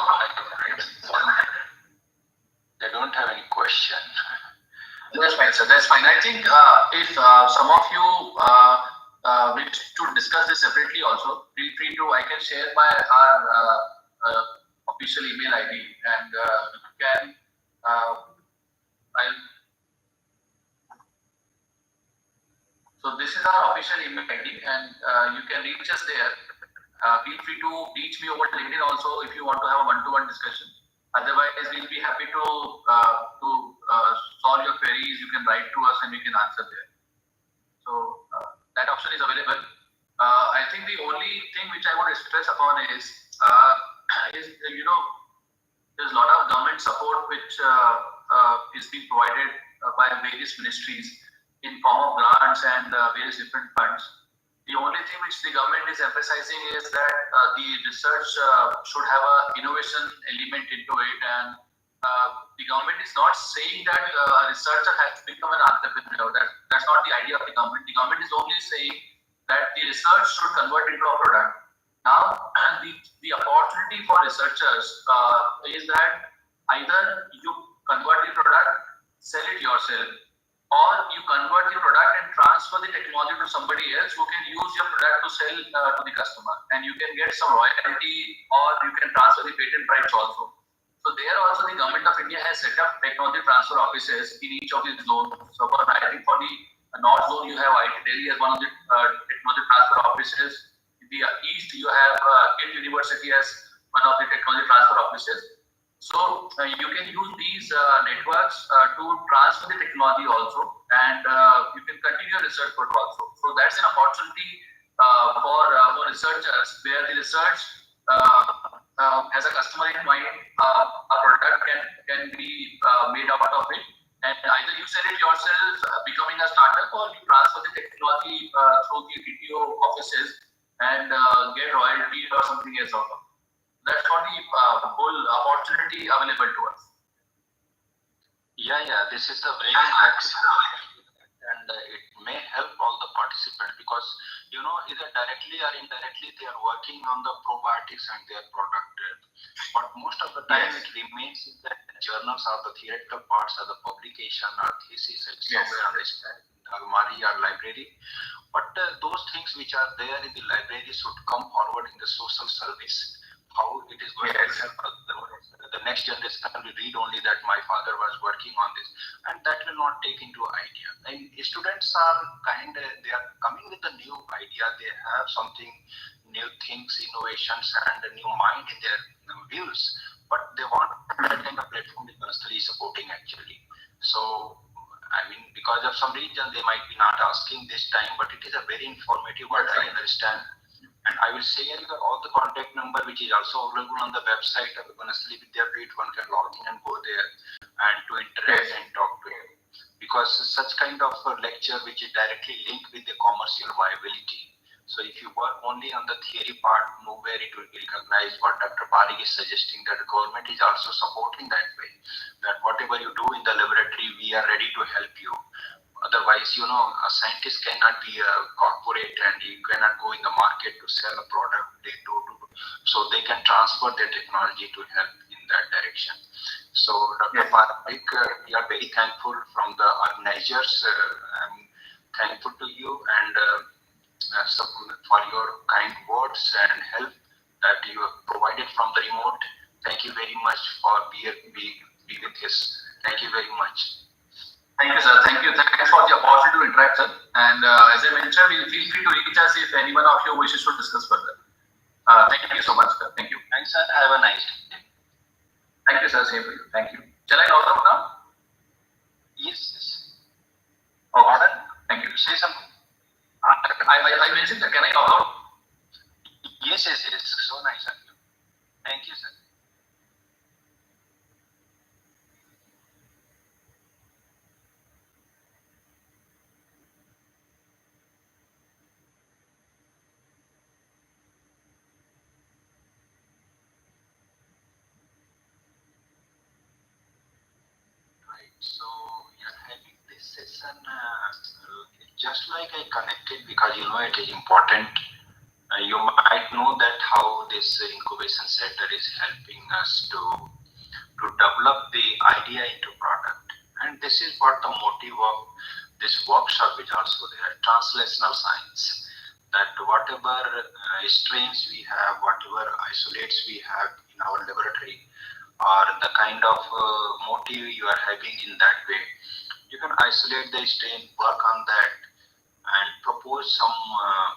they don't have any question. That's fine, sir. That's fine. I think if some of you wish to discuss this separately also, feel free to, I can share our official email ID and you can, so this is our official email ID and you can reach us there. Feel free to reach me over LinkedIn also if you want to have a one-to-one discussion. Otherwise, we'll be happy to solve your queries. You can write to us and we can answer there. So that option is available. I think the only thing which I want to stress upon is there's a lot of government support which is being provided by various ministries in form of grants and various different funds. The only thing which the government is emphasizing is that the research should have an innovation element into it, and the government is not saying that a researcher has to become an entrepreneur. That's not the idea of the government. The government is only saying that the research should convert into a product. Now, the opportunity for researchers is that either you convert the product, sell it yourself, or you convert the product and transfer the technology to somebody else who can use your product to sell to the customer, and you can get some royalty, or you can transfer the patent rights also. So there also the government of India has set up technology transfer offices in each of the zones. So for I think for the North zone you have IT Delhi as one of the technology transfer offices. In the East you have KIT University as one of the technology transfer offices. So you can use these networks to transfer the technology also, and you can continue research work also. So that's an opportunity for researchers where the research has a customer in mind, a product can be made out of it, and either you sell it yourself, becoming a startup, or you transfer the technology through the TTO offices and get royalty or something else out of it. That's what the whole opportunity available to us. Yeah, this is the very practical, and it may help all the participants because either directly or indirectly they are working on the probiotics and their product. But most of the time it remains in the journals or the theoretical parts of the publication or thesis somewhere on the almari or library. But those things which are there in the library should come forward in the social service. How it is going to help the next generation will read only that my father was working on this, and that will not take into idea. And students are they are coming with a new idea. They have something new things, innovations, and a new mind in their views. But they want that kind of platform which Manasthali is supporting actually. So I mean, because of some reason they might be not asking this time, but it is a very informative what I understand. And I will share all the contact number which is also available on the website of Manasthali Vidyapeeth. One can log in and go there and to interact and talk to him. Because such kind of a lecture which is directly linked with the commercial viability. So if you work only on the theory part, nowhere it will be recognized. What Dr. Parikh is suggesting that the government is also supporting that way. That whatever you do in the laboratory, we are ready to help you. Otherwise, a scientist cannot be a corporate and you cannot go in the market to sell a product. So they can transfer their technology to help in that direction. So Dr. Parikh, we are very thankful from the organizers. I'm thankful to you and for your kind words and help that you have provided from the remote. Thank you very much for being with us. Thank you very much. Thank you, sir. Thank you. Thanks for the opportunity to interact, sir. And as I mentioned, feel free to reach us if anyone of you wishes to discuss further. Thank you so much, sir. Thank you. Thanks, sir. Have a nice day. Thank you, sir. Same for you. Thank you. Shall I log out now? Yes. Oh, pardon? Thank you. Say something. I mentioned that. Can I log out? Yes. So nice of you. Thank you, sir. So we are having this session just like I connected because it is important. You might know that how this incubation center is helping us to develop the idea into product, and this is what the motive of this workshop is also there. Translational science, that whatever strains we have, whatever isolates we have in our laboratory, or the kind of motive you are having in that way, you can isolate the strain, work on that, and propose some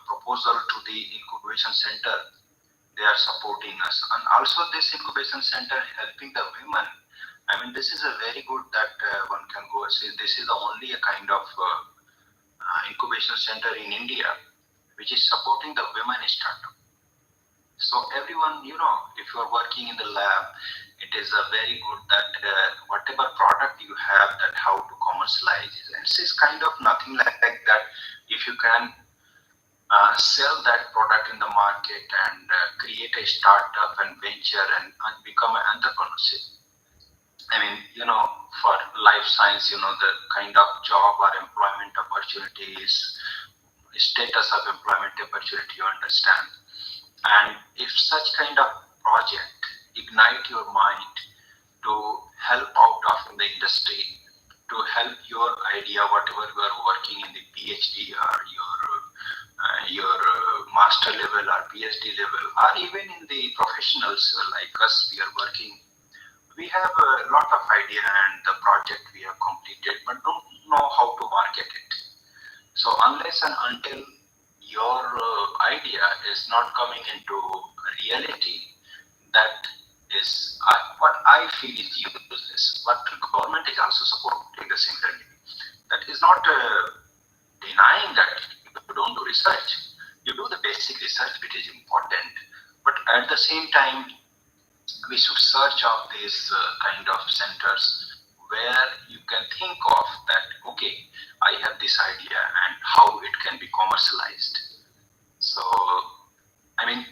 proposal to the incubation center. They are supporting us, and also this incubation center helping the women. I mean, this is a very good that one can go and say this is the only a kind of incubation center in India which is supporting the women startup. So everyone, if you are working in the lab, it is a very good that whatever product you have, that how to commercialize it. And this is kind of nothing like that. If you can sell that product in the market and create a startup and venture and become an entrepreneurship. I mean, for life science, the kind of job or employment opportunities, status of employment opportunity, you understand. And if such kind of project ignite your mind to help out of in the industry, to help your idea, whatever you are working in the PhD or your master level or PhD level, or even in the professionals like us, we are working we have a lot of idea and the project we have completed, but don't know how to market it. So unless and until your idea is not coming into reality, that is what I feel is useless. But government is also supporting the similarly. That is not denying that you don't do research. You do the basic research, which is important. But at the same time, we should search out these kind of centers where you can think of that, okay, I have this idea and how it can be commercialized. So, I mean,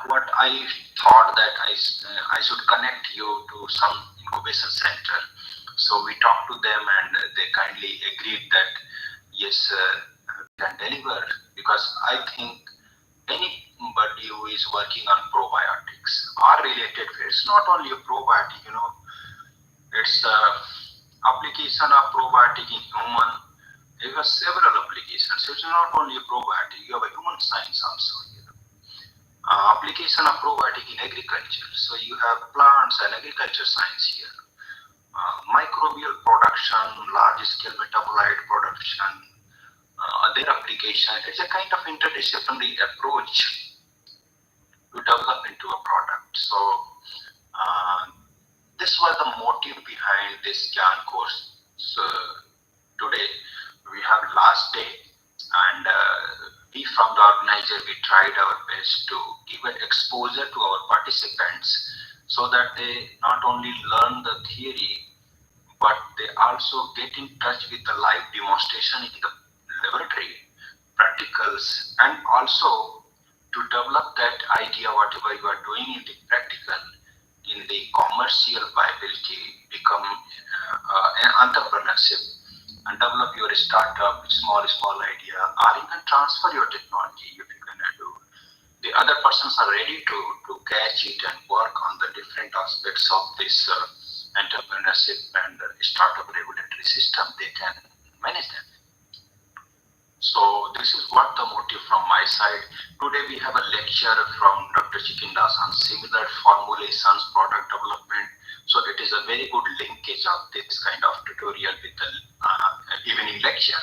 what I thought that I should connect you to some incubation center. So we talked to them and they kindly agreed that yes, we can deliver, because I think anybody who is working on probiotics are related to it's not only a probiotic, it's application of probiotic in human. You have several applications. It's not only a probiotic, you have a human science also. Application of probiotic in agriculture. So you have plants and agriculture science here. Microbial production, large scale metabolite production, their application. It's a kind of interdisciplinary approach to develop into a product. So this was the motive behind this GIAN course. So today we have last day, and we from the organizer, we tried our best to give an exposure to our participants so that they not only learn the theory, but they also get in touch with the live demonstration in the laboratory, practicals, and also to develop that idea, whatever you are doing in the practical, in the commercial viability, become an entrepreneurship and develop your startup, small idea, or even transfer your technology if you can do. The other persons are ready to catch it and work on the different aspects of this entrepreneurship and startup regulatory system. They can manage them. So this is what the motive from my side. Today we have a lecture from Dr. Chikindas on similar formulations, product development. So it is a very good linkage of this kind of tutorial with the evening lecture.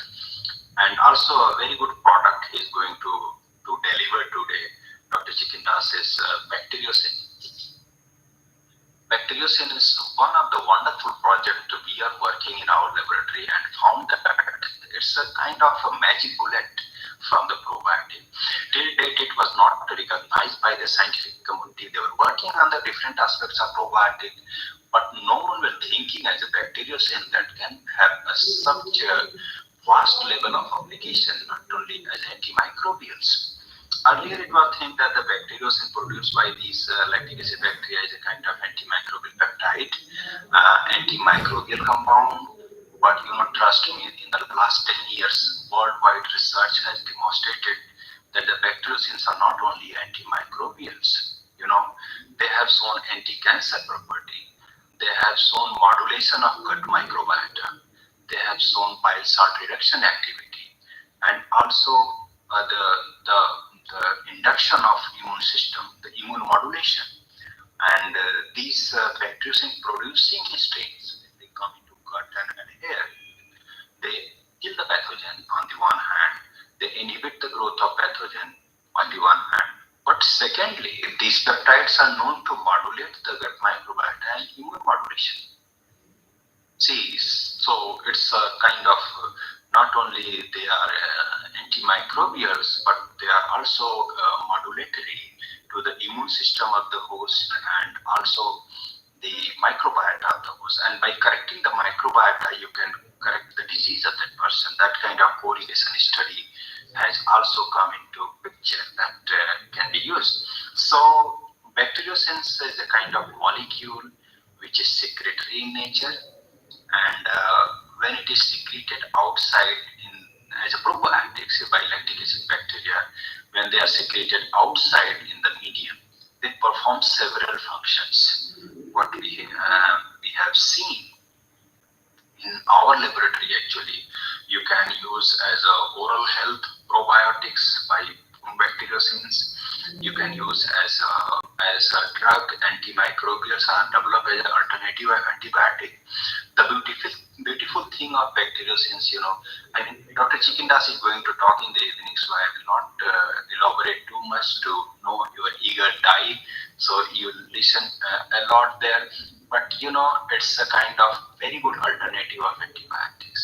And also a very good product he is going to deliver today. Dr. Chikindas is bacteriocin. Bacteriocin is one of the wonderful projects we are working in our laboratory and found that it's a kind of a magic bullet from the probiotic. Till date, it was not recognized by the scientific community. They were working on the different aspects of probiotic, but no one was thinking as a bacteriocin that can have such a vast level of application, not only as antimicrobials. Earlier, it was think that the bacteriocin produced by these lactic acid bacteria is a kind of antimicrobial peptide, antimicrobial compound. But trust me, in the last 10 years, worldwide research has demonstrated that the bacteriocins are not only antimicrobials. They have shown anti-cancer property. They have shown modulation of gut microbiota. They have shown bile salt reduction activity, and also the induction of immune system, the immune modulation. And these bacteriocin producing strains, they come into gut and hair. They kill the pathogen on the one hand, they inhibit the growth of pathogen on the one hand. But secondly, these peptides are known to modulate the gut microbiota and immune modulation. See, so it's a kind of not only they are antimicrobials, but they are also modulatory to the immune system of the host and also the microbiota of the host. And by correcting the microbiota, you can correct the disease of that person. That kind of correlation study has also come into picture that can be used. So bacteriocins is a kind of molecule which is secretory in nature, and when it is secreted outside as a probiotic, say by lactic acid bacteria, when they are secreted outside in the medium, they perform several functions. What we have seen in our laboratory, actually, you can use as a oral health probiotics by bacteriocins. You can use as as a drug, antimicrobials are developed as an alternative antibiotic. The beautiful thing of bacteriocins, I mean, Dr. Chikindas is going to talk in the evening, so I will not elaborate too much to know your eager eye. So you listen a lot there, but it's a kind of very good alternative of antibiotics.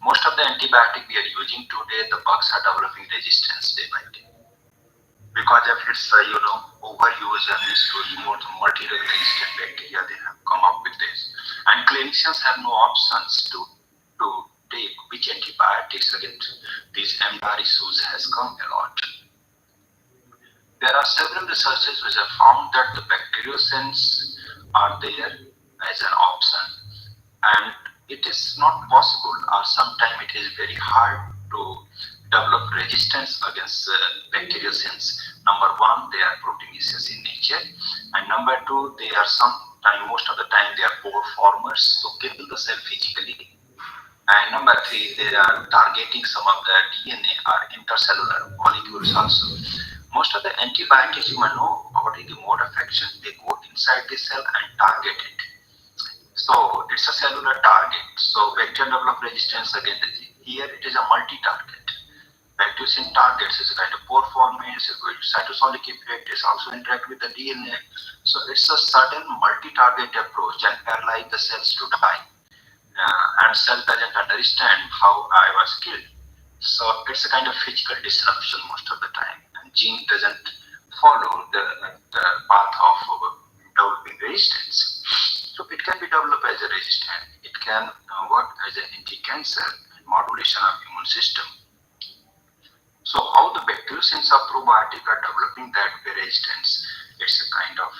Most of the antibiotic we are using today, the bugs are developing resistance day by day because of its overuse and this multi-drug resistant bacteria. They have come up with this, and clinicians have no options to take which antibiotics against these MDR issues has come a lot. There are several researches which have found that the bacteriocins are there as an option, and it is not possible, or sometimes it is very hard to develop resistance against bacteriocins. Number one, they are proteinaceous in nature, and number two, they are most of the time, they are pore formers, so kill the cell physically. And number three, they are targeting some of the DNA or intercellular molecules also. Most of the antibiotics, you might know about the mode of action, they go inside the cell and target it. So it's a cellular target. So bacteria develop resistance against it. Here it is a multi-target. Bacteriocin targets is a kind of pore formation, cytosolic effect, is also interact with the DNA. So it's a sudden multi-target approach and paralyze the cells to die. And cell doesn't understand how I was killed. So it's a kind of physical disruption most of the time. And gene doesn't follow the path of developing resistance. So it can be developed as a resistant. It can work as an anti-cancer modulation of immune system. So how the bacteriocins of probiotic are developing that resistance? It's a kind of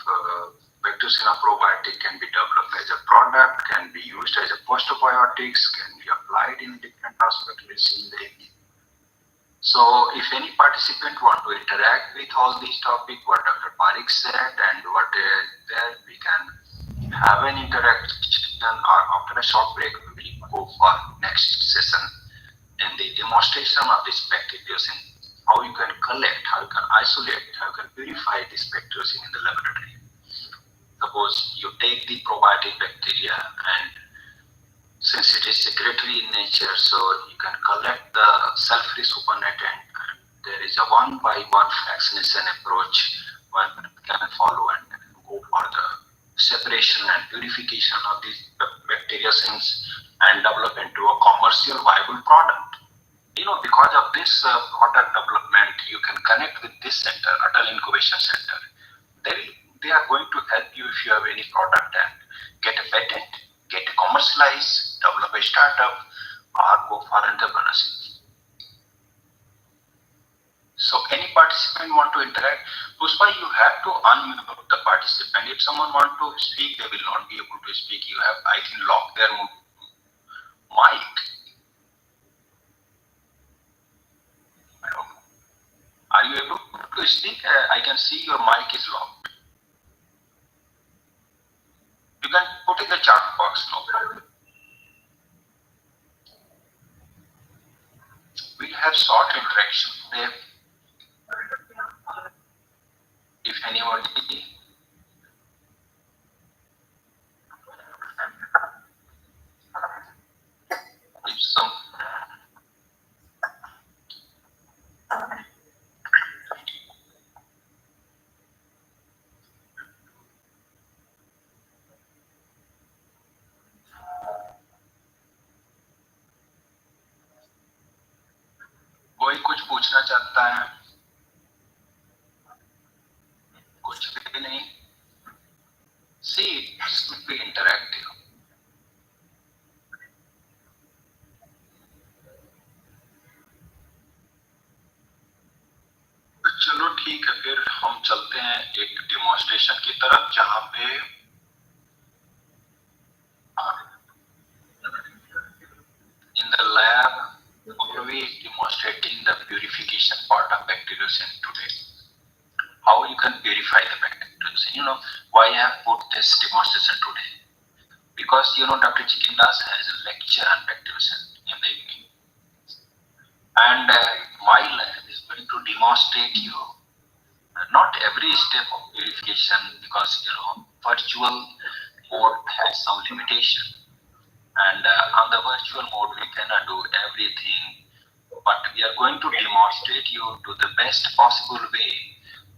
bacteriocin of probiotic can be developed as a product, can be used as a postbiotics, can be applied in different aspects we'll see in the evening. So if any participant want to interact with all these topics, what Dr. Parikh said and what there, we can have an interaction, or after a short break we will go for next session in the demonstration of this bacteriocin, how you can collect, how you can isolate, how you can purify this bacteriocin in the laboratory. Suppose you take the probiotic bacteria, and since it is secretory in nature, so you can collect the cell-free supernatant, and there is a one-by-one fractionation approach one can follow and go for the separation and purification of these bacteriocins and develop into a commercial viable product. Because of this product development, you can connect with this center, Atal Incubation Center. They are going to help you if you have any product and get a patent, get commercialized, develop a startup, or go for entrepreneurship. So any participant want to interact? Puspa, you have to unmute the participant. If someone want to speak, they will not be able to speak. You have, I think, lock their mic. I don't know. Are you able to speak? I can see your mic is locked. You can put in the chat box, no problem. We'll have short interaction today. If anyone if some कोई कुछ पूछना चाहता है? कुछ भी नहीं. See, this could be interactive. तो चलो ठीक है, फिर हम चलते हैं एक डेमोन्स्ट्रेशन की तरफ, जहां पे in the lab we demonstrating the purification part of bacteriocin today. How you can purify the bacteriocin? Why I have put this demonstration today? Because Dr. Chikindas has a lecture on bacteriocin in the evening, and my lab is going to demonstrate you not every step of purification, because virtual mode has some limitation, and on the virtual mode we cannot do everything, but we are going to demonstrate you to the best possible way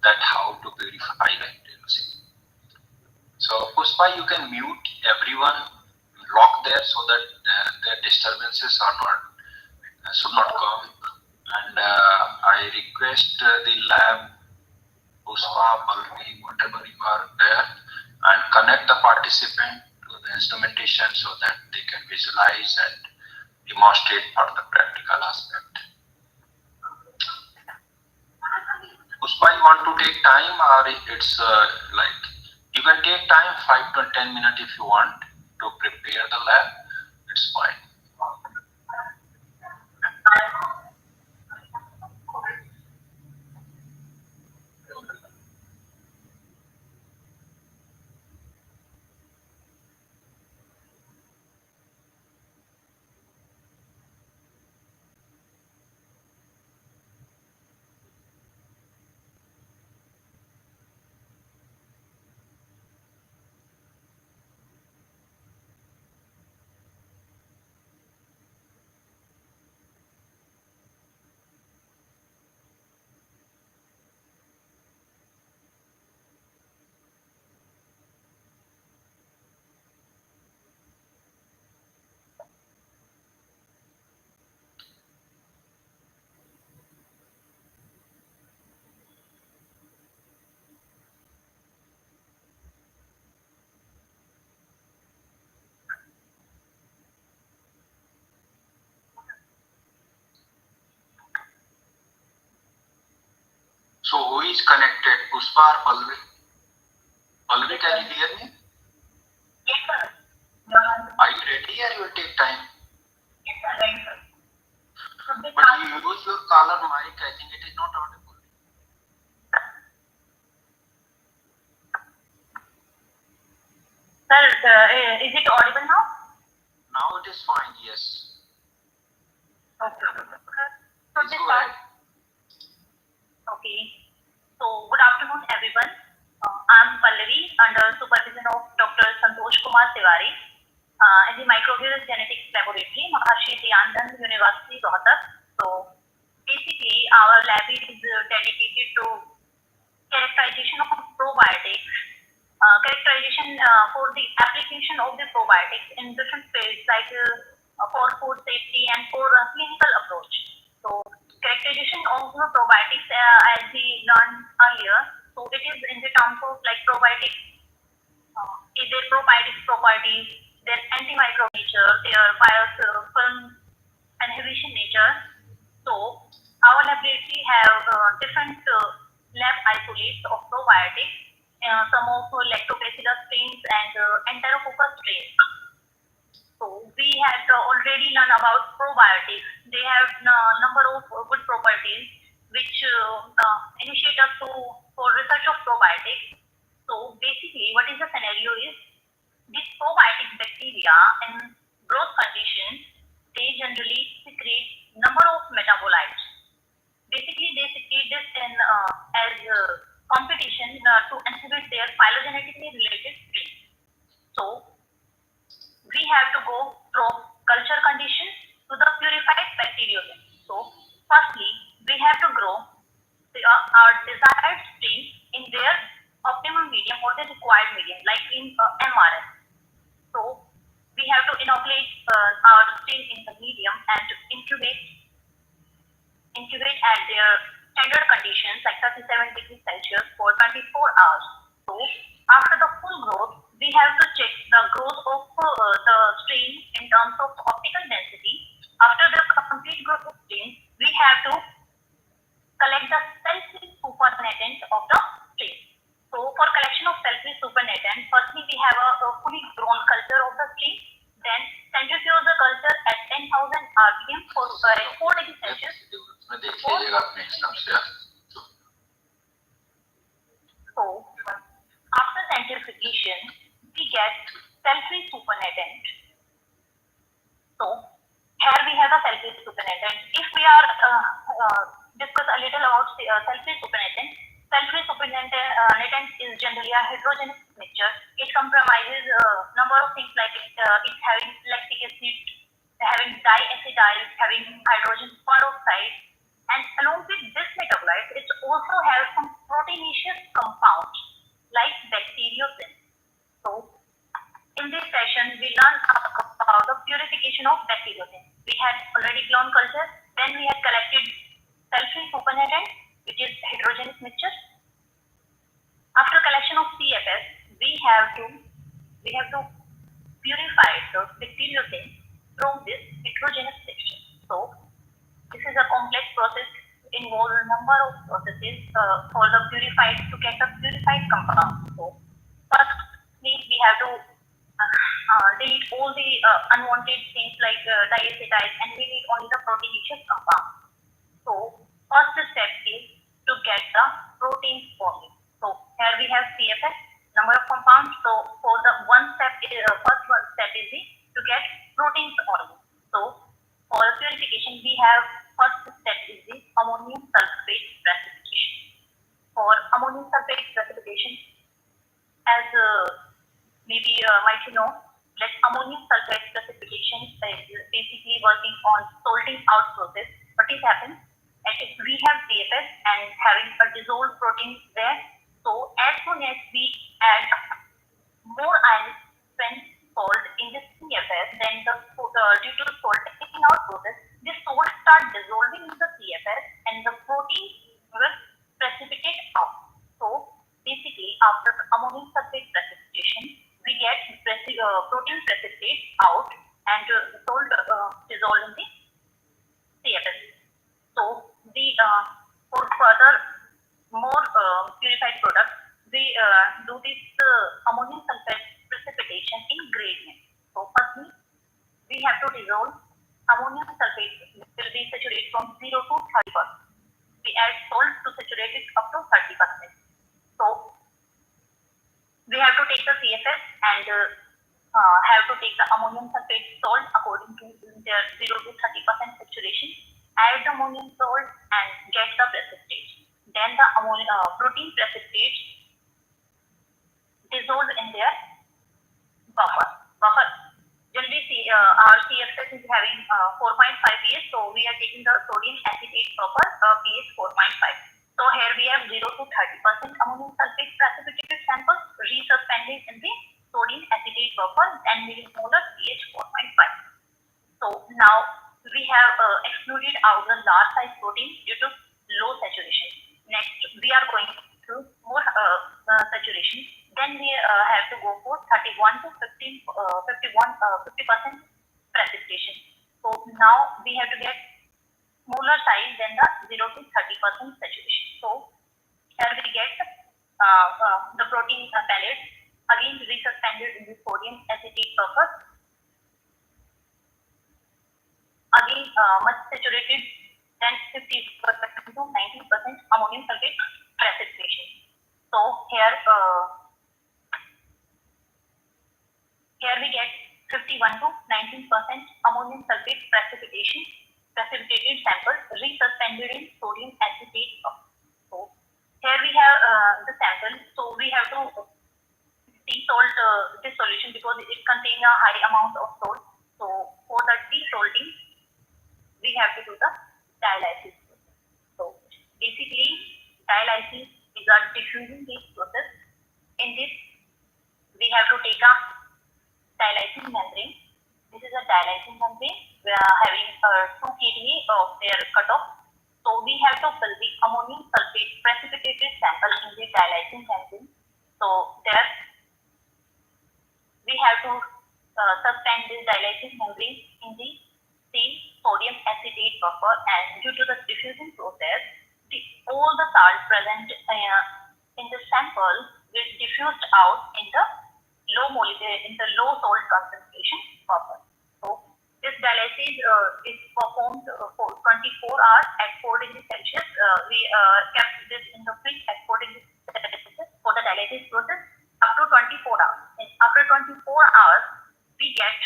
that how to purify the intensity. So Puspa, you can mute everyone, lock there so that the disturbances are not should not come, and I request the lab, Puspa, Balvi, whatever you are there, and connect the participant to the instrumentation so that they can visualize and demonstrate for the practical aspect. Puspa, you want to take time, or it's like you can take time 5 to 10 minutes if you want to prepare the lab. It's fine. So who is connected, Puspa or Palvi? Palvi, can you hear me? Yes, sir. Are you ready or you will take time? Yes, sir. Right, sir. But you use your caller mic, I think it is not audible. Sir, is it audible now? Now it is fine, yes. Okay. So Please this go part. ahead. Okay. So good afternoon, everyone. I'm Pallavi under supervision of Dr. Santosh Kumar Tiwari in the Microbial Genetics Laboratory, Maharshi Dhyanand University, Rohtak. So basically, our lab is dedicated to characterization of probiotics, characterization for the application of the probiotics in different fields like for food safety and for clinical approach. So characterization of the probiotics as we learned earlier, so it is in the terms of like probiotics, their probiotics properties, their antimicrobial nature, their biofilm inhibition nature. So our laboratory have different lab isolates of probiotics, some of lactobacillus strains and enterococcus strains. So we had already learned about probiotics. They have number of good properties which initiate us to for research of probiotics. So basically, what is the scenario is these probiotic bacteria in growth conditions, they generally secrete number of metabolites. Basically, they secrete this in as competition to inhibit their phylogenetically related strains. So we have to go from culture conditions to the purified bacteriogen. So firstly, we have to grow our desired strain in their optimum medium or the required medium, like in MRS. So we have to inoculate our strain in the medium and incubate at their standard conditions like 37 degrees Celsius for 24 hours. So after the full growth, we have to check the growth of the strain in terms of optical density. After the complete growth of strain, we have to collect the cell-free supernatant of the strain. So for collection of cell-free supernatant, firstly we have a fully grown culture of the strain, then centrifuge the culture at 10,000 rpm for 4 degrees Celsius. So after centrifugation, we get cell-free supernatant. So here we have a cell-free supernatant. If we are discuss a little about cell-free supernatant Sulfate supernatant is generally a heterogeneous mixture. It comprises a number of things like it's having lactic acid, having diacetyl, having hydrogen peroxide, and along with this metabolite, it also has some proteinaceous compounds like bacteriocin. So, in this session, we learned about the purification of bacteriocin. We had already clone culture, then we had collected sulfate supernatant, which is heterogeneous mixture. After collection of CFS, we have to purify the bacteriocin from this heterogeneous mixture. So, this is a complex process, involves a number of processes for the purified to get the purified compound. So, firstly, we have to delete all the unwanted things like diacetyl, and we need only the proteinaceous compound. So, first step is to get the proteins only. So, here we have CFS, number of compounds. So, for the first one step is to get proteins only. So, for purification, we have first step is the ammonium sulfate precipitation. For ammonium sulfate precipitation, as maybe might you know, like ammonium sulfate precipitation is basically working on salting out process. What is happening? If we have CFS and having a dissolved protein there, so as soon as we add more ion strength salt in this CFS, then due to salting out process, this salt starts dissolving in the CFS and the protein will precipitate out. So basically, after ammonium sulfate precipitation, we get protein precipitate out and salt dissolved in the CFS. So for further more purified products, we do this ammonium sulfate precipitation in gradient. So firstly, we have to dissolve ammonium sulfate will be saturated from 0 to 30%. We add salt to saturate it up to 30%. So we have to take the CFS and have to take the ammonium sulfate salt according to their 0 to 30% saturation, add the ammonium salt and get the precipitate. Then the protein precipitate dissolved in their buffer. Generally, our CFS is having 4.5 pH, so we are taking the sodium acetate buffer pH 4.5. So here we have 0 to 30% ammonium sulfate precipitated samples resuspended in the sodium acetate buffer and millimolar pH 4.5. So now we have excluded out the large size protein due to low saturation. Next, we are going to more saturation. Then we have to go for 31 to 50% precipitation. So now we have to get smaller size than the 0 to 30% saturation. So here we get the protein pellets again resuspended in the sodium acetate buffer. Again much saturated than 50% to 90% ammonium sulfate precipitation. So here we get 51 to 19% ammonium sulfate precipitated samples resuspended in sodium acetate buffer. So here we have the sample. So we have to desalt this solution because it contains a high amount of salt. So for the desalting, we have to do the dialysis process. So basically, dialysis is a diffusing based process. In this, we have to take a dialysis membrane. This is a dialysis membrane. We are having 2 kDa of their cutoff. So we have to fill the ammonium sulfate precipitated sample in the dialysis membrane. So there we have to suspend this dialysis membrane in the same sodium acetate buffer, and due to the diffusing process, all the salt present in the sample will diffused out in the low salt concentration buffer. So this dialysis is performed for 24 hours at 4 degrees Celsius. We kept this in the fridge at 4 degrees Celsius for the dialysis process up to 24 hours. And after 24 hours, we get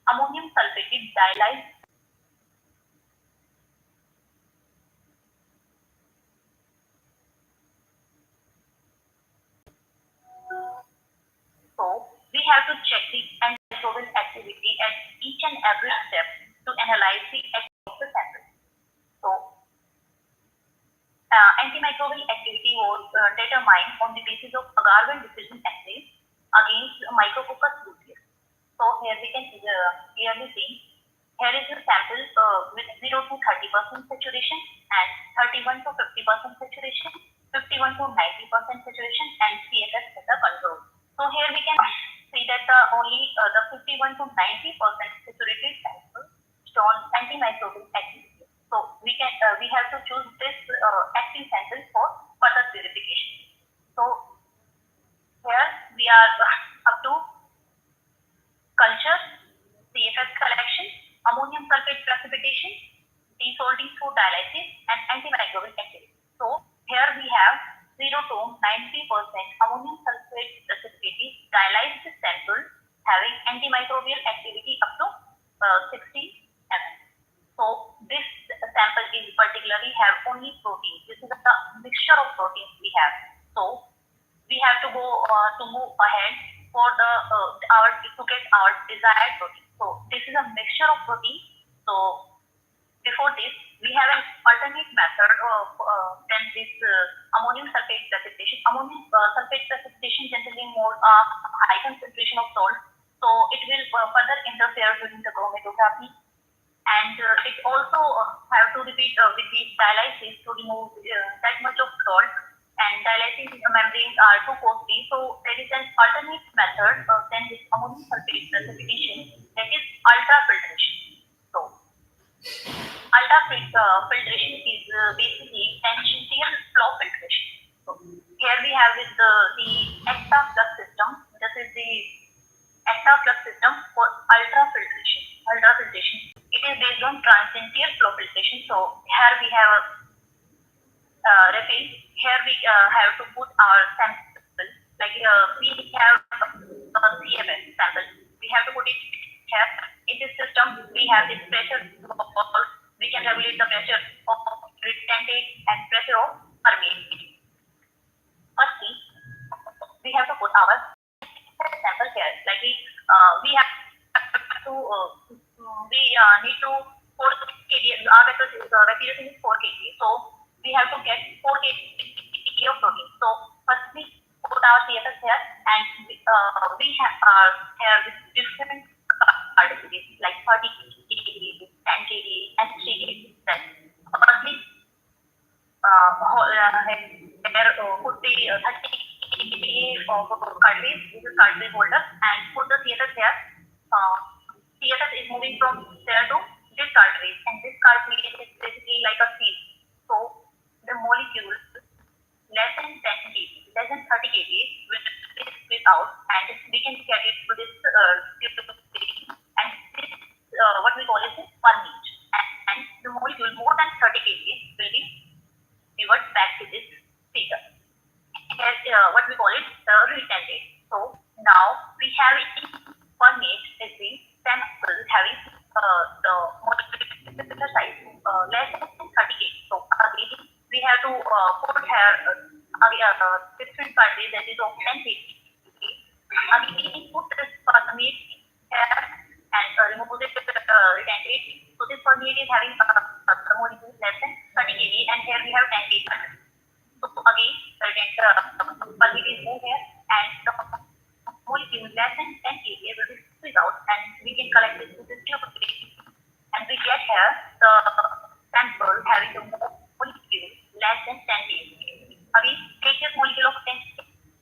ammonium sulfate dialyzed. have to check the antimicrobial activity at each and every step to analyze the activity of the sample. So, antimicrobial activity was determined on the basis of agar-1 diffusion assay against Micrococcus luteus. So here we can clearly see, here is a sample with 0 to 30% saturation and 31 to 50% saturation, 51 to 90% saturation, and CFS as a control. So here we can see that only the 51 to 90% saturated sample shown antimicrobial activity. So we have to choose this active sample for further purification. So here we are up to culture, CFS collection, ammonium sulfate precipitation, desalting through dialysis, and antimicrobial activity. So here we have 0 to 90% ammonium sulfate precipitated dialyzed sample having antimicrobial activity up to 60 mm. So this sample is particularly have only protein. This is a mixture of proteins we have. So we have to go to move ahead for the to get our desired protein. So this is a mixture of protein. So before this, we have an alternate method of than this ammonium sulfate precipitation. Ammonium sulfate precipitation generally more high concentration of salt, so it will further interfere during the chromatography, and it also have to repeat with the dialysis to remove that much of salt. And dialysis membranes are too costly, so there is an alternate method than this ammonium sulfate precipitation, that is ultrafiltration. So ultrafiltration is basically tangential flow filtration. So here we have with the ECTA flux system. This is the ECTA flux system for ultrafiltration. It is based on tangential flow filtration. So here we have a refill. Here we have to put our sample, like we have a CFS sample. We have to put it here. In this system, we have this pressure valve. We can regulate the pressure of retentate and pressure of permeate. Firstly, we have to put our sample here. Like we have to we need to 4 kg. Our respiration is 4 kg. So we have to get 4 kg of protein. So firstly, put our CFS here, and we have here with different particles like 30 kg, 10 kg, and 3 kg. Then firstly, here put the 30 kg of cartridge. This is cartridge holder, and put the CFS here. CFS is moving from there to this cartridge, and this cartridge is basically like a seed. So the molecule less than 10 kg, less than 30 kg will be split out, and we can get it to this and this what we call is permeate, and the molecule more than 30 kg will be revert back to this figure. What we call it retentate. So now we have it permeate is the sample having the molecular size less than 30 kg. So again, we have to put here different cartridge that is of 10 kg. Again, put this permeate here and remove this retentate. So this permeate is having the molecule less than 30 kg, and here we have 10 kg. So again, permeate is moved here, and the molecule less than 10 kg will be squeezed out, and we can collect this to this tube, and we get here the sample having the molecule less than 10 kg. Again, take this molecule of 10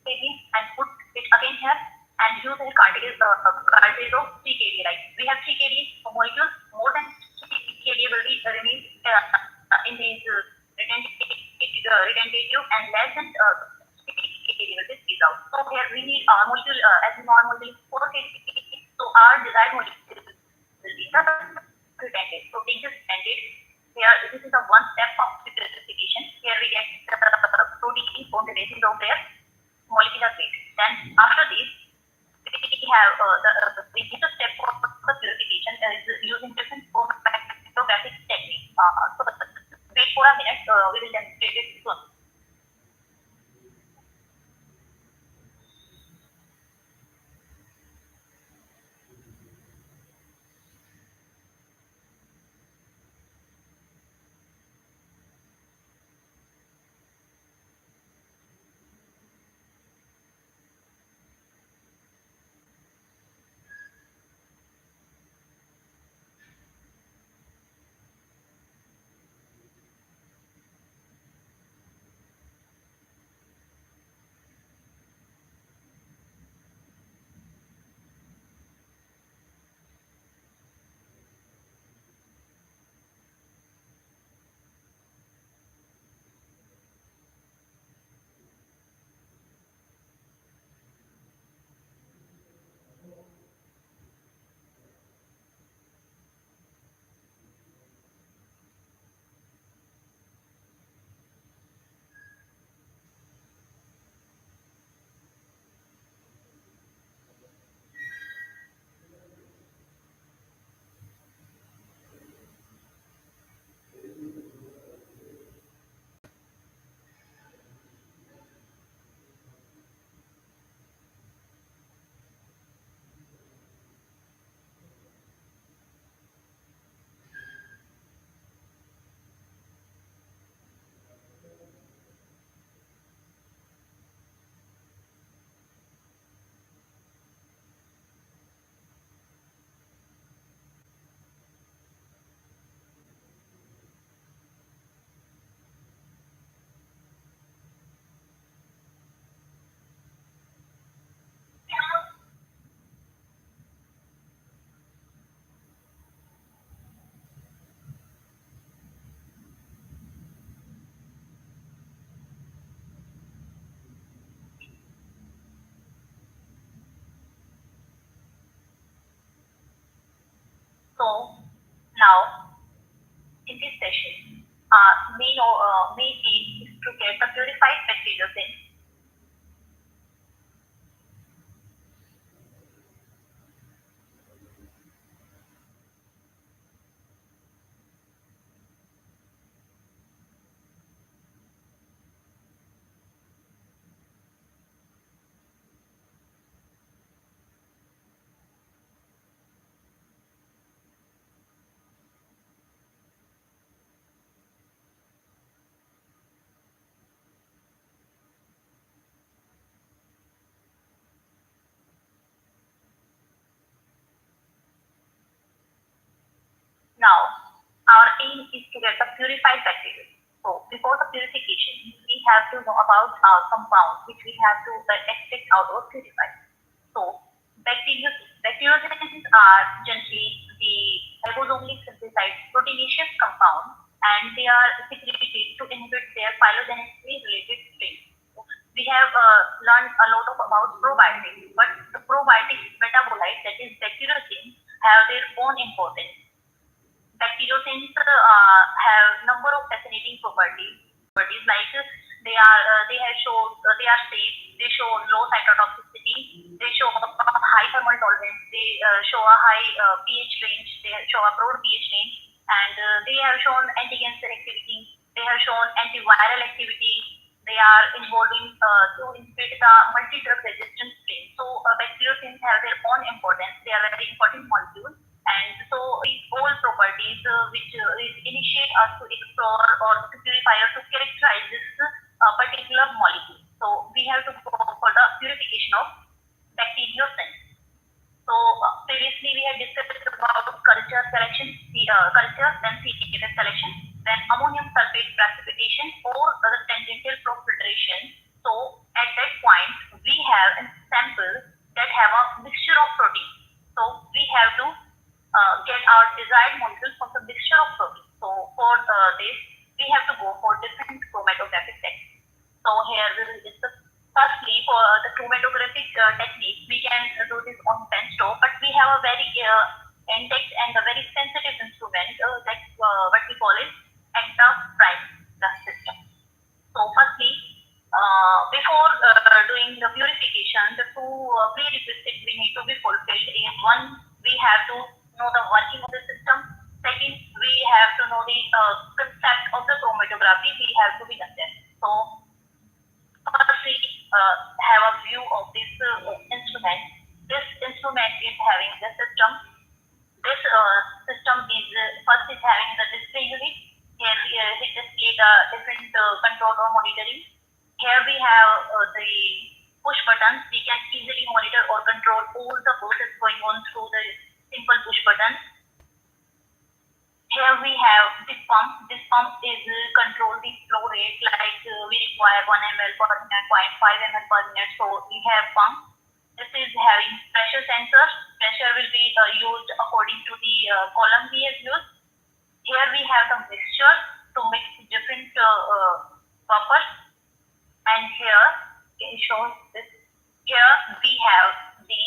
kg and put it again here, and use a cartridge of 3 kg. Like we have 3 kg molecules, more than 3 kg will be remain in these retentate tube, and less than 3 kg will be squeezed out. So here we need our molecule, as we know, our molecule 4 kg. So our desired molecule will be the retentate. So take this retentate. Here, this is a one step of purification. Here we get the protein on the basis of their molecular weight. Then after this, we have the step for the purification is using different chromatographic techniques. So wait for a minute. We will demonstrate it soon. So now in this session, main aim is to get the purified bacterial things. Now, our aim is to get the purified bacteria. So, before the purification, we have to know about our compound, which we have to extract out or purify. So, bacteriogens are generally the ribosomally synthesized proteinaceous compound, and they are secreted to inhibit their phylogenetically related traits. We have learned a lot about probiotics, but the probiotic metabolites, that is bacteriogens, have their own importance. Bacteriogens have number of fascinating properties. Like they have shown they are safe. They show low cytotoxicity. They show high thermal tolerance. They show a high pH range. They show a broad pH range, and they have shown anti-cancer activity. They have shown antiviral activity. They are involving to inhibit the multi-drug resistant strain. So bacteriogens have their own importance. They are very important molecules. And so these all properties which initiate us to explore or to purify or to characterize this particular molecule. So we have to go for the purification of bacteriogens. So previously we had discussed about culture selection, culture, then CTF selection, then ammonium sulfate precipitation or the tangential flow filtration. So at that point we have a sample that have a mixture of protein. So we have to get our desired molecule from the mixture of protein. So for this, we have to go for different chromatographic techniques. So here we will discuss firstly for the chromatographic technique. We can do this on pen stove, but we have a very intact and a very sensitive instrument that's what we call it ectophrine system. So firstly, before doing the purification, the two prerequisites we need to be fulfilled is one, we have to know the working of the system. Second, we have to know the concept of the chromatography. We have to be done there. So firstly, have a view of this instrument. This instrument is having the system. This system is first is having the display unit. Here we display the different control or monitoring. Here we have the push buttons. We can easily monitor or control all the process going on through the simple push button. Here we have this pump. This pump is control the flow rate, like we require 1 ml per minute, 0.5 ml per minute. So we have pump. This is having pressure sensor. Pressure will be used according to the column we have used. Here we have the mixture to mix different buffers. And here it shows this. Here we have the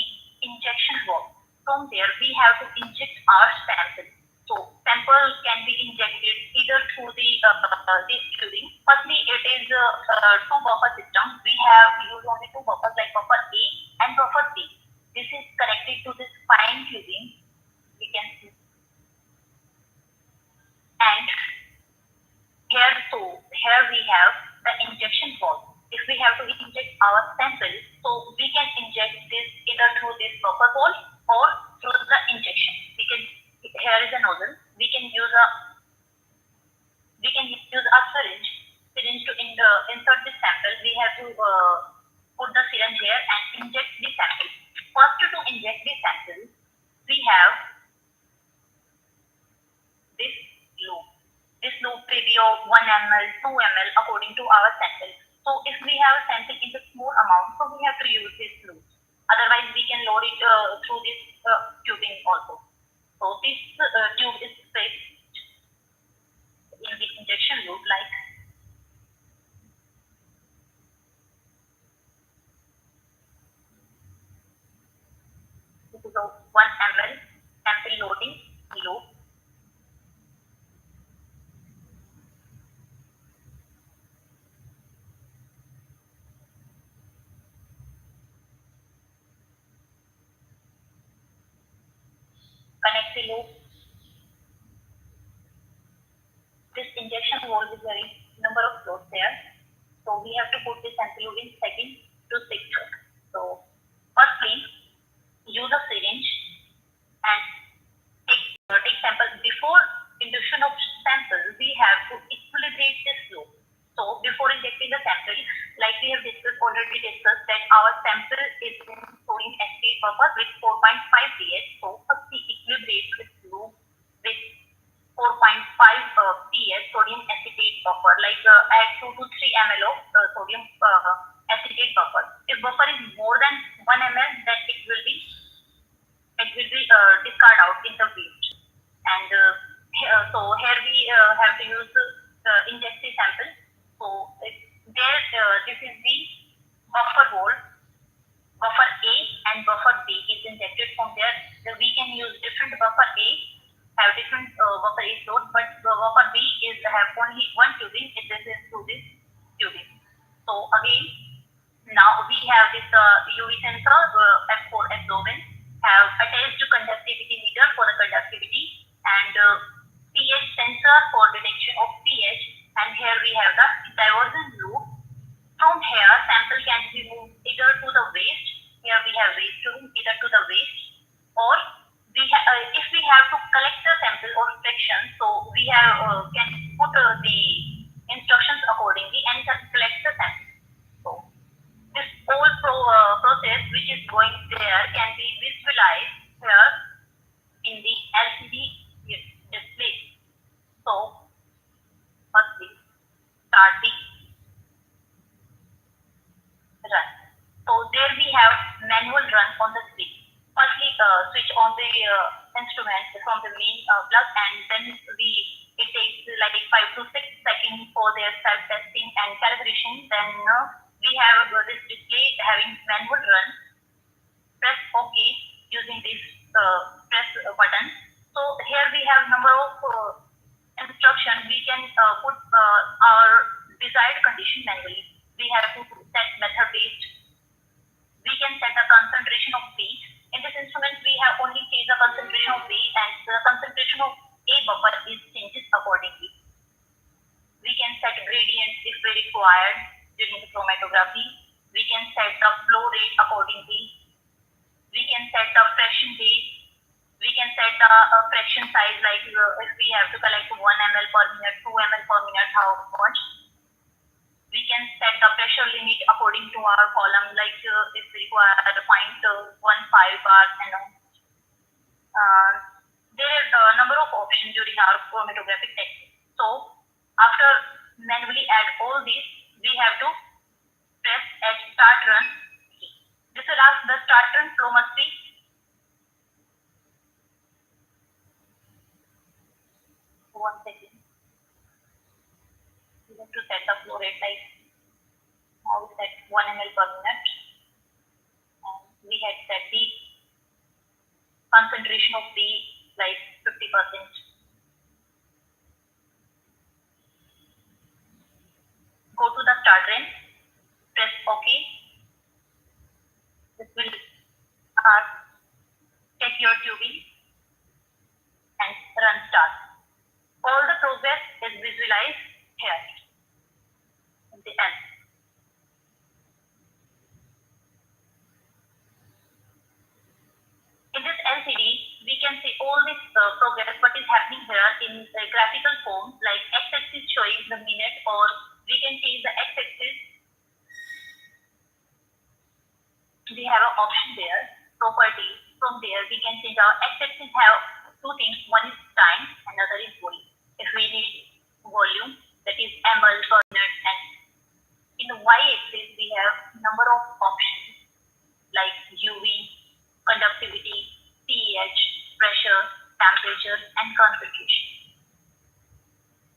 injection valve. From there we have to inject our sample. So sample can be injected either through the this tubing. Firstly, it is two buffer system. We have used only two buffers, like buffer A and buffer B. This is connected to this fine tubing. We can see. And here we have the injection valve. If we have to inject our sample, so we can inject this either through this buffer valve or through the injection. Here is a nozzle. We can use a syringe to insert this sample. We have to put the syringe here and inject the sample. First, to inject the sample, we have this loop. This loop may be of 1 ml, 2 ml according to our sample. So if we have a sample in the small amount, so we have to use this loop. Otherwise, we can load it through this tubing also. So this tube is placed in the injection loop like this is a 1 ml sample loading loop. connect the loop. This injection valve is very number of flows there. So we have to put the sample in second to sixth floor. So firstly, use a syringe and take sample. Before injection of sample, we have to equilibrate this flow. So before injecting the sample, like we have already discussed that our sample is in sodium acetate buffer with 4.5 pH. So first we equilibrate this flow with 4.5 pH sodium acetate buffer, like add 2 to 3 ml of sodium acetate buffer. If buffer is more than 1 ml, then it will be discard out in the waste. And so here we have to use inject the sample. So this is the buffer wall. Buffer A and buffer B is injected from there. So we can use different buffer A, have different buffer A load, but buffer B is have only one tubing. It is through this tubing. So again, now we have this UV sensor, F4 absorbent, have attached conductivity meter for the conductivity, and pH sensor for detection of pH. And here we have the diversion loop. From here, sample can be moved either to the waste. Here we have waste tube, either to the waste, or if we have to collect the sample or fraction, so we have can put the instructions accordingly and collect the sample. So this whole process which is going there can be visualized here in the LCD display. So firstly, start the run. So there we have manual run on the screen. Firstly, switch on the instrument from the main plug, and then it takes like 5 to 6 seconds for their self-testing and calibration. Then we have this display having manual run. Press OK using this press button. So here we have number of instructions. We can put our desired condition manually. We have to set method based. We can set the concentration of B. In this instrument, we have only changed the concentration of B, and the concentration of A buffer is changes accordingly. We can set gradients if we required during the chromatography. We can set the flow rate accordingly. We can set the fraction base. We can set the fraction size, like if we have to collect 1 ml per minute, 2 ml per minute, how much. We can set the pressure limit according to our column, like if we require 0.15 bar, and there is a number of options during our chromatographic technique. So after manually add all these, we have to press at start run. This will ask the start run flow must be one second. We have to set the flow rate, like now we set 1 ml per minute, and we had set the concentration of B like 50%. Go to the start run, press OK. This will check your tubing and run start. All the progress is visualized here in the end. In this LCD, we can see all this progress, what is happening here in the graphical form, like x-axis showing the minute, or we can change the x-axis. We have an option there, properties. From there, we can change our x-axis have two things. One is time, another is volume. If we need volume, that is ml per minute, and in the y-axis, we have number of options like UV, conductivity, pH, pressure, temperature, and concentration.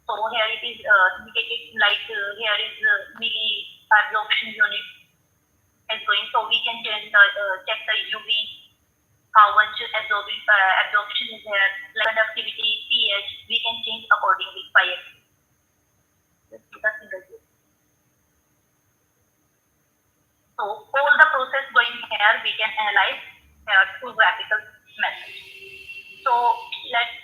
So here it is indicated like here is milli absorption unit is going. So we can change check the UV, how much absorption is there, like conductivity, pH. We can change accordingly by it. Let's do the single view. So all the process going here we can analyze through graphical method. So So let's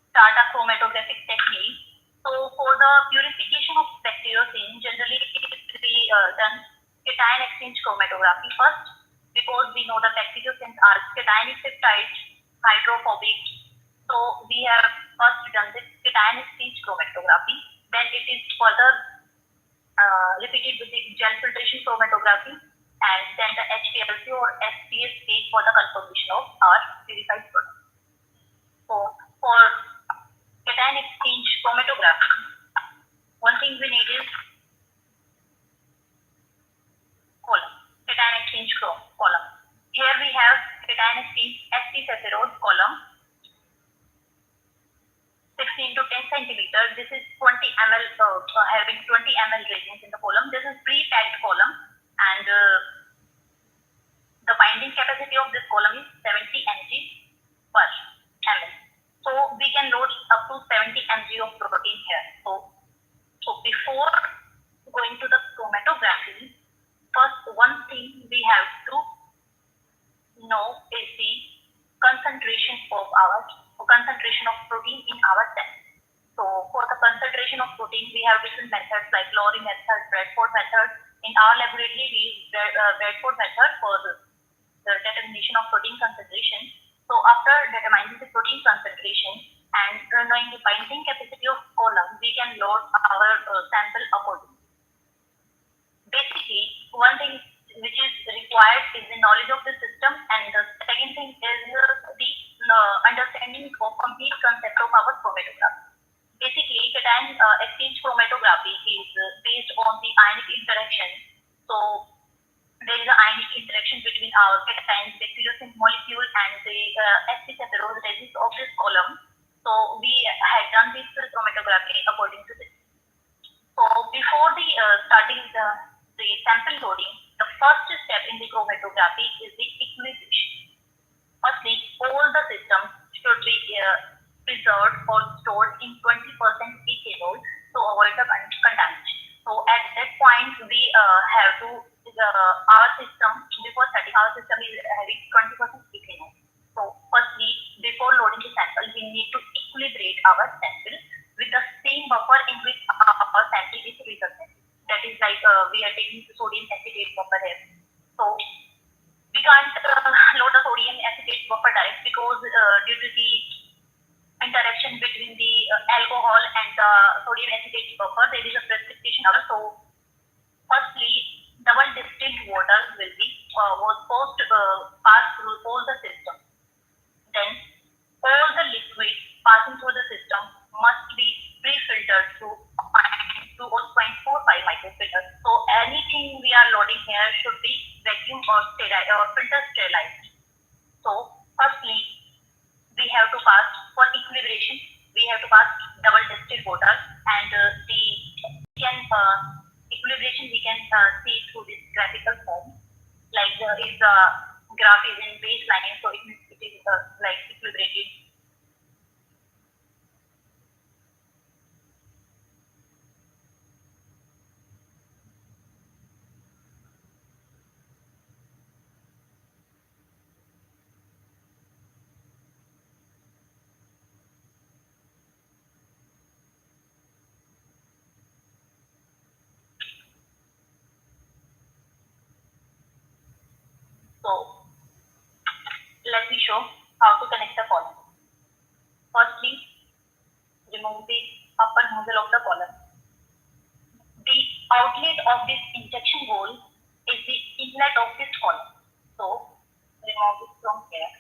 start a chromatographic technique. So for the purification of bacteriocin, generally we done cation exchange chromatography first, because we know the bacteriocins are cationic peptides, hydrophobic. So we have first done this cation exchange chromatography. Then it is further repeated with the gel filtration chromatography, and then the HPLC or SPS stage for the confirmation of our purified product. So for cation exchange chromatography, one thing we need is column, cation exchange column. Here we have cation exchange sp saccharose column, 16 to 10 centimeter. This is 20 ml, having 20 ml reagents in the column. This is pre-packed column, and the binding capacity of this column is 70 mg per ml. So we can load up to 70 mg of protein here. So before going to the chromatography, first one thing we have to know is the concentration of protein in our cell. So for the concentration of protein, we have different methods like Lowry method, Bradford method. In our laboratory, we use Bradford method for the determination of protein concentration. So after determining the protein concentration and knowing the binding capacity of column, we can load our sample accordingly. Basically, one thing which is required is the knowledge of the system, and the second thing is the understanding of complete concept of our chromatography. Basically, cation exchange chromatography is based on the ionic interaction. So there is an ionic interaction between our cation bacteriocin molecule and the sp saccharose resins of this column. So we had done this chromatography according to this. So before the starting the sample loading, the first step in the chromatography is the equilibration. Firstly, all the systems should be preserved or stored in 20% ethanol to avoid the contamination. So at that point, we have to our system, before starting, our system is having 20% ethanol. So firstly, before loading the sample, we need to equilibrate our sample with the same buffer in which our sample is resultant. That is like we are taking sodium acetate buffer here. So we can't load the sodium acetate buffer direct, because due to the interaction between the alcohol and the sodium acetate buffer, there is a precipitation. So firstly, double distilled water will be was first passed through all the system. Then all the liquids passing through the system must be pre-filtered through 0.2 or 0.45 microfilter. So anything we are loading here should be vacuum or filter sterilized. So firstly, we have to pass for equilibration. We have to pass double distilled water, and the equilibration we can see through this graphical form. Like if the graph is in baseline, so it is like equilibrated. So let me show how to connect the column. Firstly, remove the upper nozzle of the column. The outlet of this injection hole is the inlet of this column. So remove it from here.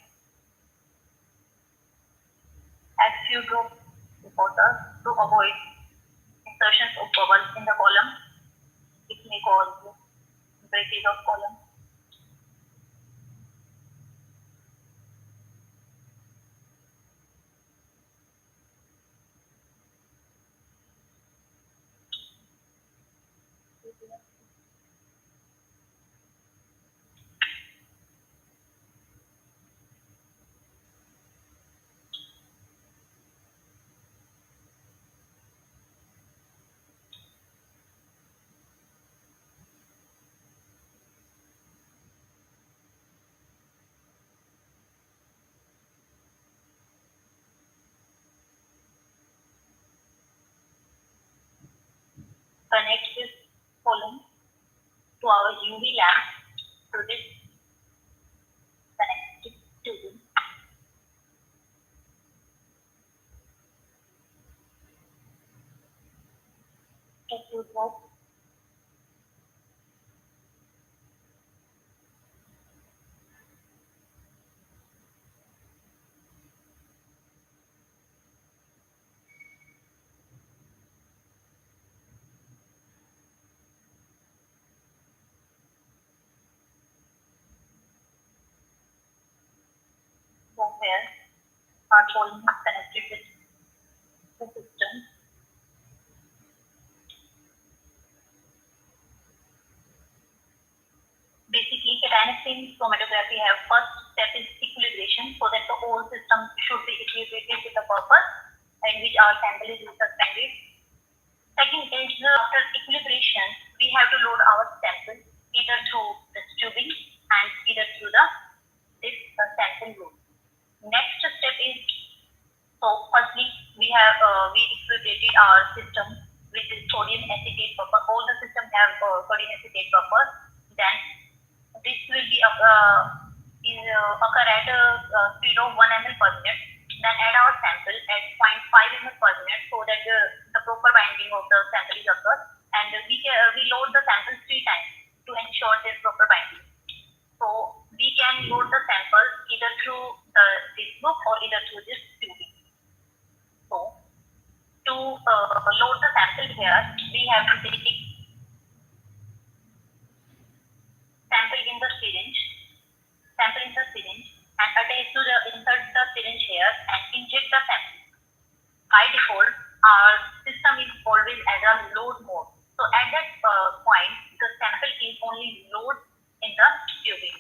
Add few drops of water to avoid insertions of bubbles in the column. It may cause breakage of column. connect this column to our UV lamp through this connected tubing. If you work from where our column is connected with the system. Basically, cation chromatography have first step is equilibration, so that the whole system should be equilibrated with the purpose in which our sample is suspended. Second is after equilibration, we have to load our sample either through the tubing and either through this sample load. Next step is, so firstly we equilibrated our system with the sodium acetate buffer. All the systems have sodium acetate buffer. Then this will be occur at a speed of 1 ml per minute. Then add our sample at 0.5 ml per minute, so that the proper binding of the sample is occurred. And we load the sample 3 times to ensure this proper binding. So we can load the sample either through this loop or either through this tubing. So to load the sample here, we have to take sample in the syringe and attach to insert the syringe here and inject the sample. By default, our system is always at a load mode. So at that point, the sample is only load in the tubing.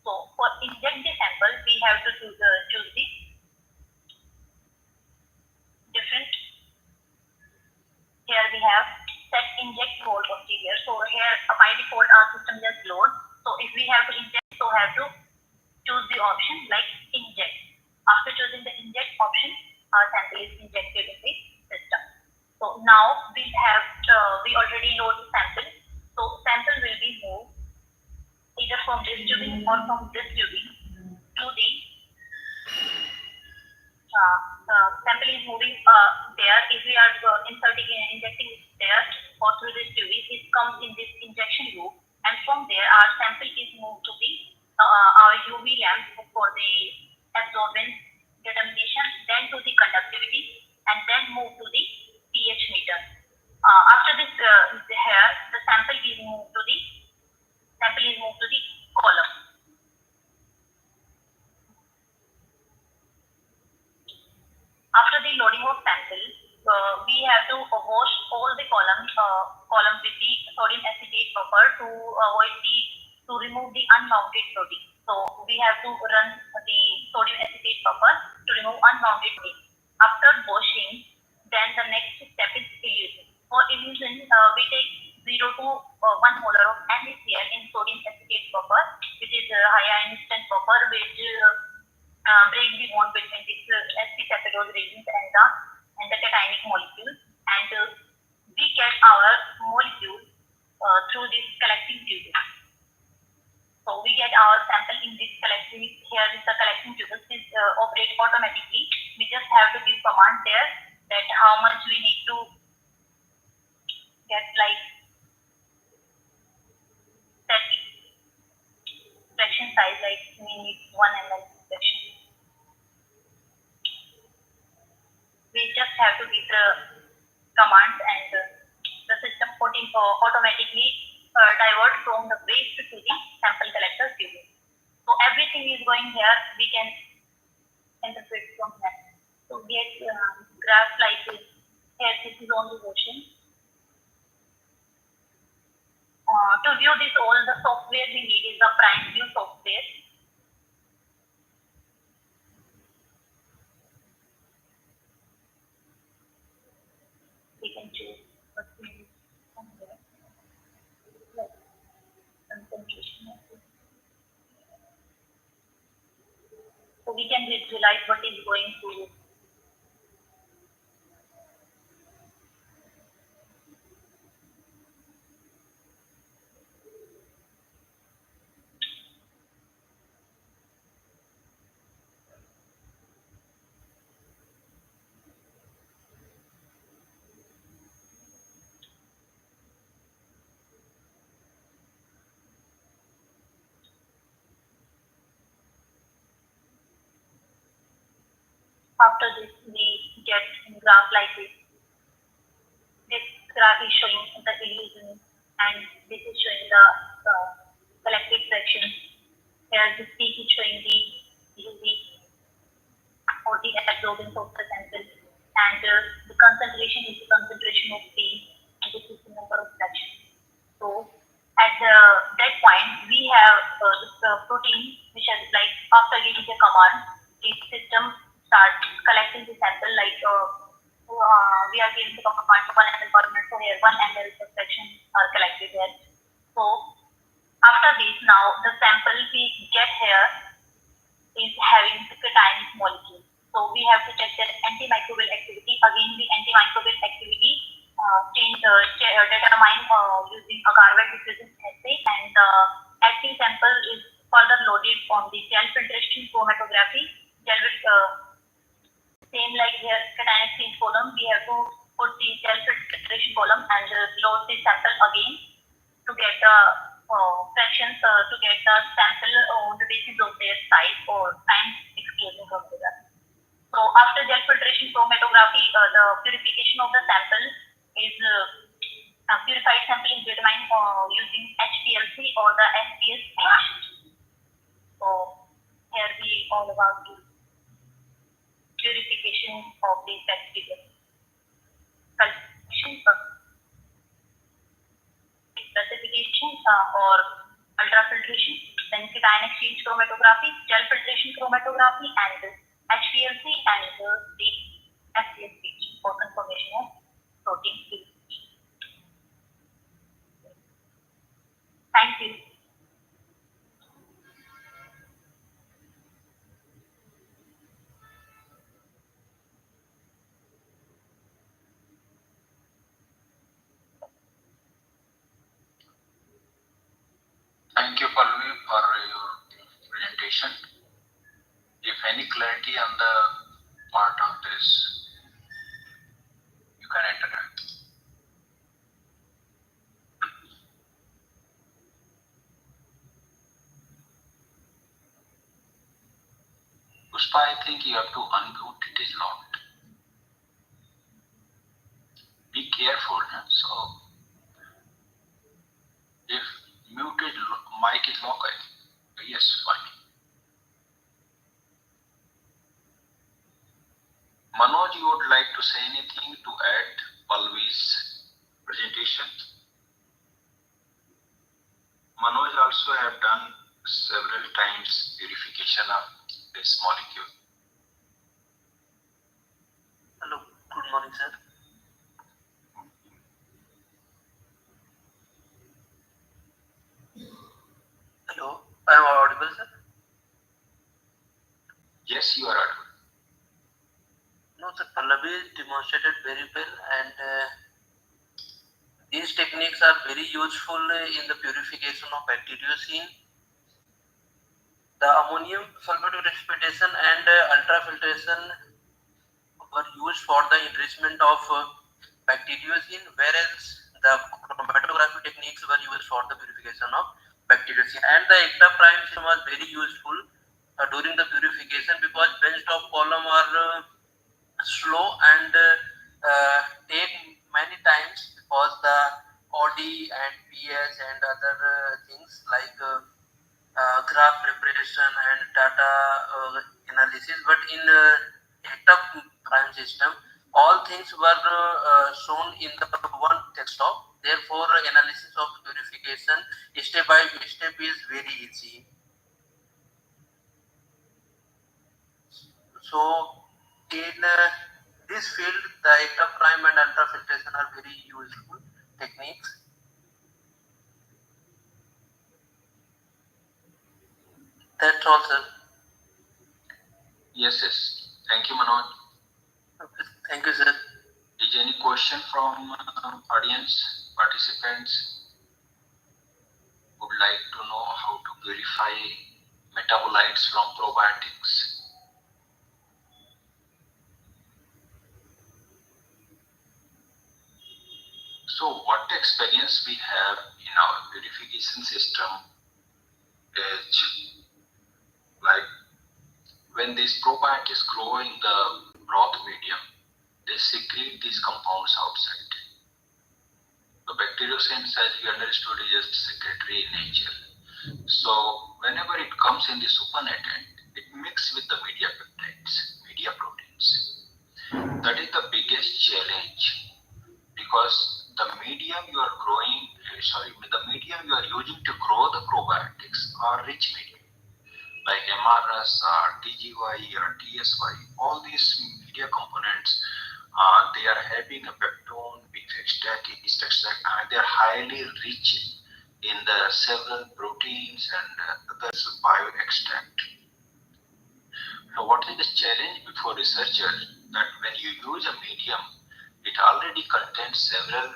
So for inject the sample, we have to choose the different. Here we have set inject mode posterior. So here by default our system just load. So if we have to inject, so have to choose the option like inject. After choosing the inject option, our sample is injected in the system. So now we already load the sample. So sample will be moved either from this tubing or from this tubing to the sample is moving there. If we are injecting it there or through this tubing, it comes in this injection loop, and from there our sample is moved to the our UV lamp for the absorbance determination, then to the conductivity, and then move to the pH meter. After this, here the sample is moved to the column. After the loading of sample, we have to wash all the columns with the sodium acetate buffer to remove the unmounted protein. So we have to run the sodium acetate buffer to remove unmounted protein. After washing, then the next step is elution. For elution, we take 0 to 1 molar of NaCl in sodium acetate buffer, which is a high ion instant buffer, which break the bond between this sp-cephalose resins and the cationic molecule, and we get our molecule through this collecting tube. So we get our sample in this collecting. Here is the collecting tube. This operates automatically. We just have to give command there that how much we need to get, like set fraction size, like we need 1 ml fraction. We just have to give the commands, and the system automatically divert from the waste to the sample collector tube. So everything is going here. We can interpret from that. So get graphs like this. Here, this is only motion. To view this, all the software we need is the Prime View software. We can choose what we need from here. Like concentration. So we can visualize what is going through. after this, we get graph like this. This graph is showing the illusion, and this is showing the collected fraction. Here, this peak is showing the UV or the absorbance of the sample, and the concentration is the concentration of P, and this is the number of fractions. So at that point, we have this protein which has like after giving the command, the system starts collecting the sample like we are giving the command 1 ml per minute. So here 1 ml per fraction are collected here. So after this, now the sample we get here is having the cation molecule. So we have to check their antimicrobial activity. Again, the antimicrobial activity determine using a carbon diffusion assay, and active sample is further loaded on the gel filtration chromatography. Gel with same like here cation exchange column, we have to put the gel filtration column and load the sample again to get the fractions to get the sample on the basis of their size or time exclusion chromatography. So after gel filtration chromatography, the purification of the sample is purified sample is determined using HPLC or the SPS stage. So here we all about the purification of the bacteria. Classification or ultrafiltration, then cation exchange chromatography, gel filtration chromatography, and HPLC and the SPS stage for confirmation of protein purification. Thank you. Thank you, Pallavi, for your presentation. If any clarity on the part of this, you can interact. Pushpa, I think you have to unmute. It is locked. Be careful. So, if muted mic is locked, yes, fine. Manoj, you would like to say anything to add Pallavi's presentation? Manoj also have done several times purification of this molecule. Hello, good morning, sir. Hello, I am audible, sir? Yes, you are audible. No, sir, Pallavi demonstrated very well, and these techniques are very useful in the purification of bacteriocin. The ammonium sulfate precipitation and ultrafiltration were used for the enrichment of bacteriocin, whereas the chromatography techniques were used for the purification of bacteriocin. And the ectoprime system was very useful during the purification because benchtop column are slow and take many times because the OD and pH and other things like graph preparation and data analysis. But in hectoprime system, all things were shown in the one desktop. Therefore, analysis of purification step by step is very easy. So, in this field, the ectoprime and ultrafiltration are very useful techniques. That's all, sir. Yes, yes. Thank you, Manoj. Okay. Thank you, sir. Is any question from audience participants? Would like to know how to purify metabolites from probiotics? So what experience we have in our purification system is like when this probiotics grow in the broth medium, they secrete these compounds outside. So bacteriocins, as we understood, is just secretory in nature. So whenever it comes in the supernatant, it mixes with the media peptides, media proteins. That is the biggest challenge, because the medium you are growing, the medium you are using to grow the probiotics are rich medium, like MRS or TGY or TSY. All these media components, they are having a peptone, beef extract, yeast extract, and they are highly rich in the several proteins and others bioextract. So what is the challenge before researchers? That when you use a medium, it already contains several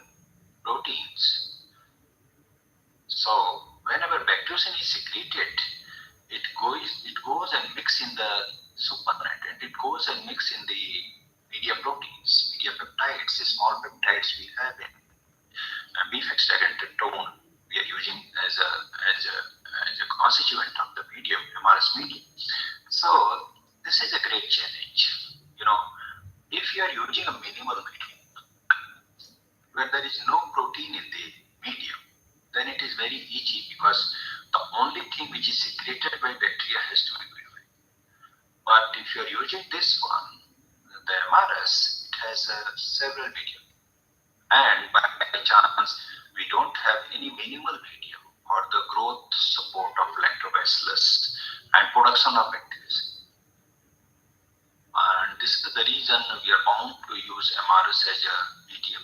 proteins. So whenever bacteriocin is secreted, it goes and mix in the supernatant. It goes and mix in the media proteins, media peptides, the small peptides we have in beef extract and tretone we are using as a constituent of the medium, MRS medium. So this is a great challenge. If you are using a minimal medium where there is no protein in the medium, then it is very easy, because the only thing which is secreted by bacteria has to be purified. But if you are using this one, the MRS, it has several medium, and by chance we don't have any minimal medium for the growth support of lactobacillus and production of bacteria. And this is the reason we are bound to use MRS as a medium.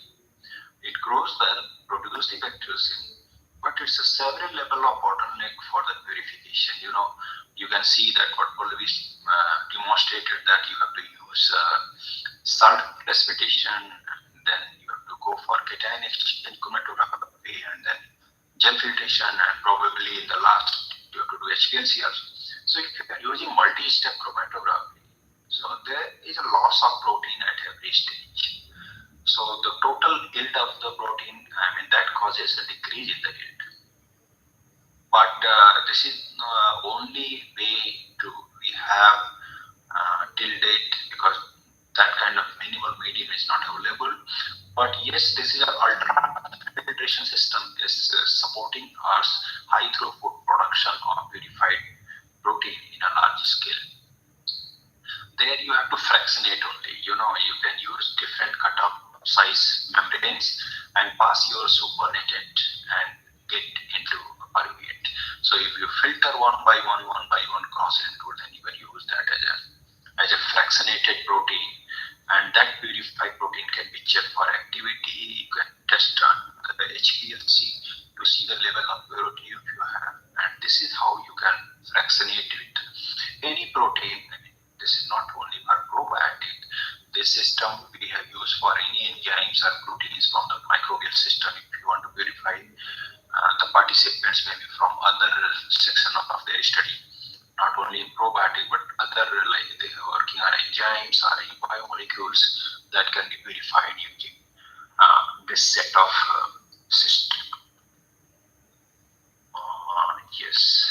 It grows well, produces the bacteriocin, but it's a several level of bottleneck for the purification. You can see that what Pallavi demonstrated, that you have to use salt precipitation, then you have to go for cation exchange chromatography, and then gel filtration, and probably in the last you have to do HPLC also. So if you are using multi-step chromatography, so there is a loss of protein at every stage. So the total yield of the protein, that causes a decrease in the yield. But this is only way we have till date, because that kind of minimal medium is not available. But yes, this is an alternate filtration system is supporting our high throughput production of purified protein in a large scale. There you have to fractionate only. You can use different cutoff size membranes and pass your supernatant and get into a permeate. So if you filter one by one cross into, then you can use that as a fractionated protein, and that purified protein can be checked for activity. You can test on the HPLC to see the level of purity if you have, and this is how you can fractionate with any protein. This is not only for probiotic. This system we have used for any enzymes or proteins from the microbial system. If you want to purify the participants, maybe from other section of their study, not only in probiotic but other, like they are working on enzymes or any biomolecules, that can be purified using this set of system. Yes.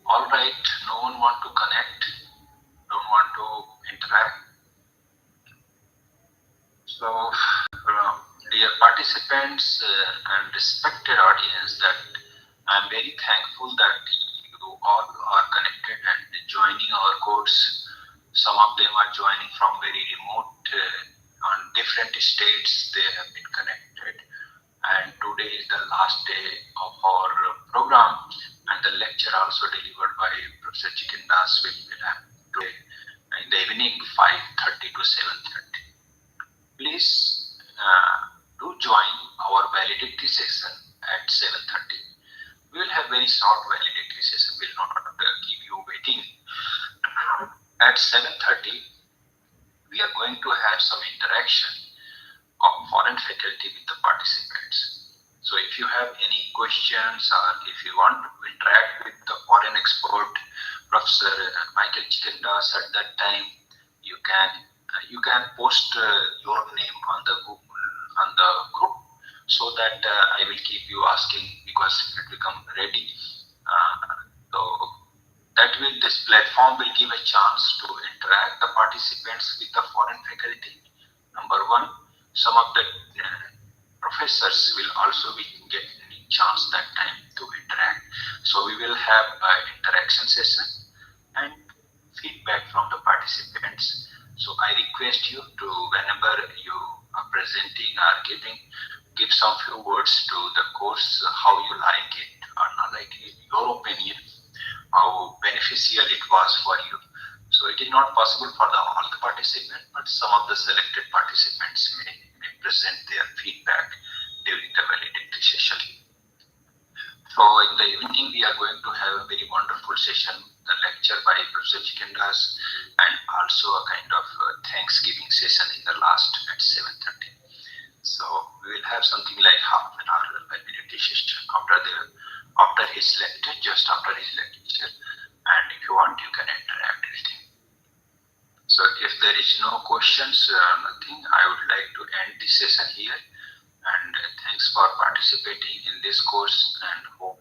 All right, no one want to connect, don't want to interact. So, dear participants and respected audience, that I'm very thankful that you all are connected and joining our course. Some of them are joining from very remote, on different states they have been connected. And today is the last day of our program, and the lecture also delivered by Professor Chikandas will have today in the evening 5:30 to 7:30. Please do join our validity session at 7:30. We will have very short validity session, will not keep you waiting. At 7:30, we are going to have some interaction of foreign faculty with the participants. So if you have any questions, or if you want to interact with the foreign expert, Professor Michael Chikandas, at that time, you can post your name on the Google on the group, so that I will keep you asking because it will become ready. So this platform will give a chance to interact the participants with the foreign faculty. Number one, some of the professors will also be getting a chance that time to interact. So we will have an interaction session and feedback from the participants. So I request you to, whenever you are presenting or give some few words to the course, how you like it or not like it, your opinion, how beneficial it was for you. So it is not possible for all the participants, but some of the selected participants may present their feedback during the validity session. So in the evening, we are going to have a very wonderful session, the lecture by Professor Chikandas, and also a kind of Thanksgiving session in the last at 7:30. So we will have something like half an hour validity session after his lecture, just after his lecture, and if you want, you can interact with him. So if there is no questions, nothing, I would like to end this session here. And thanks for participating in this course, and hope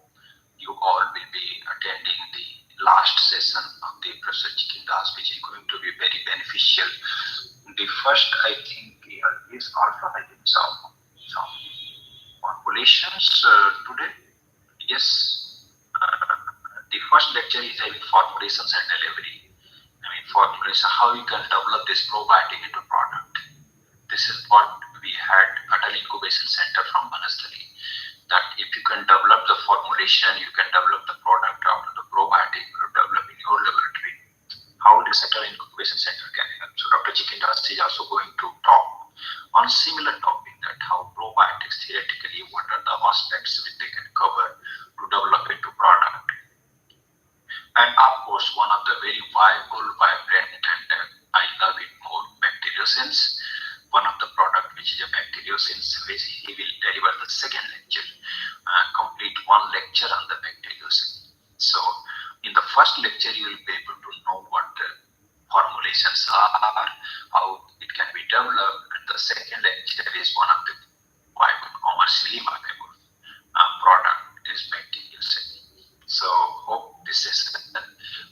you all will be attending the last session of the Professor Chikandas, which is going to be very beneficial. The first, I think, is also having some formulations today. Yes, the first lecture is having formulations and delivery. Formulation, how you can develop this probiotic into product. This is what we had at an incubation center from Manasthali, that if you can develop the formulation, you can develop the product out of the probiotic or develop in your laboratory. How this at an incubation center can help. So Dr. Chikandas is also going to talk on similar topic, that how probiotics theoretically, what are the aspects which they can cover to develop into product. And of course, one of the very viable, vibrant, and I love it more, bacteriocins. One of the product which is a bacteriocins, which he will deliver the second lecture, complete one lecture on the bacteriocin. So in the first lecture, you will be able to know what formulations are, how it can be developed, and the second lecture is one of the viable, commercially viable product is bacteriocin. So hope this session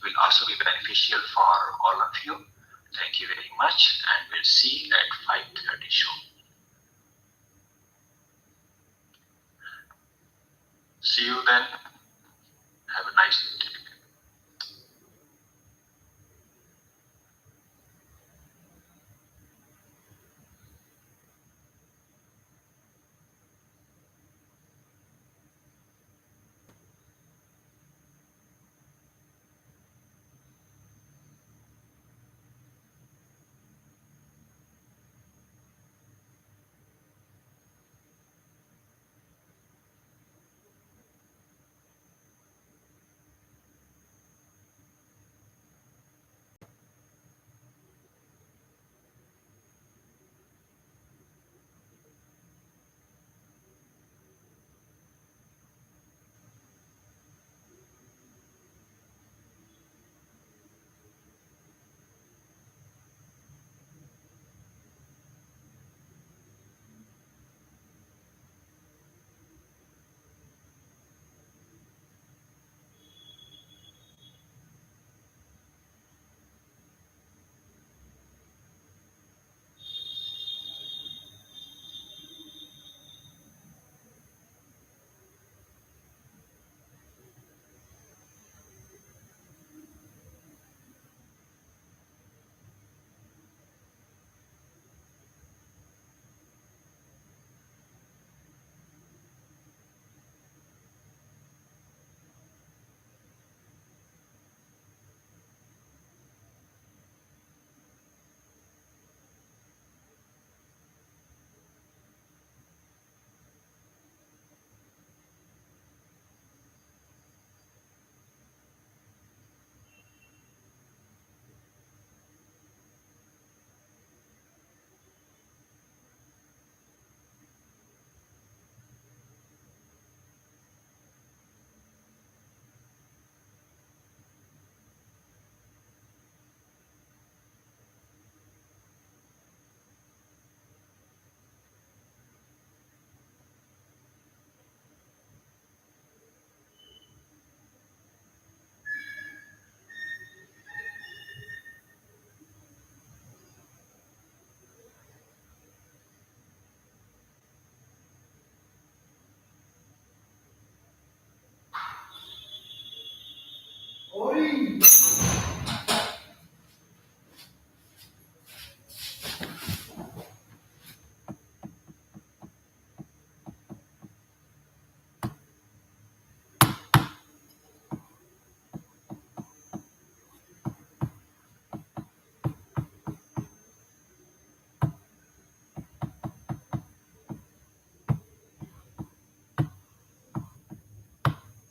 will also be beneficial for all of you. Thank you very much, and we'll see at 5:30 show. See you then.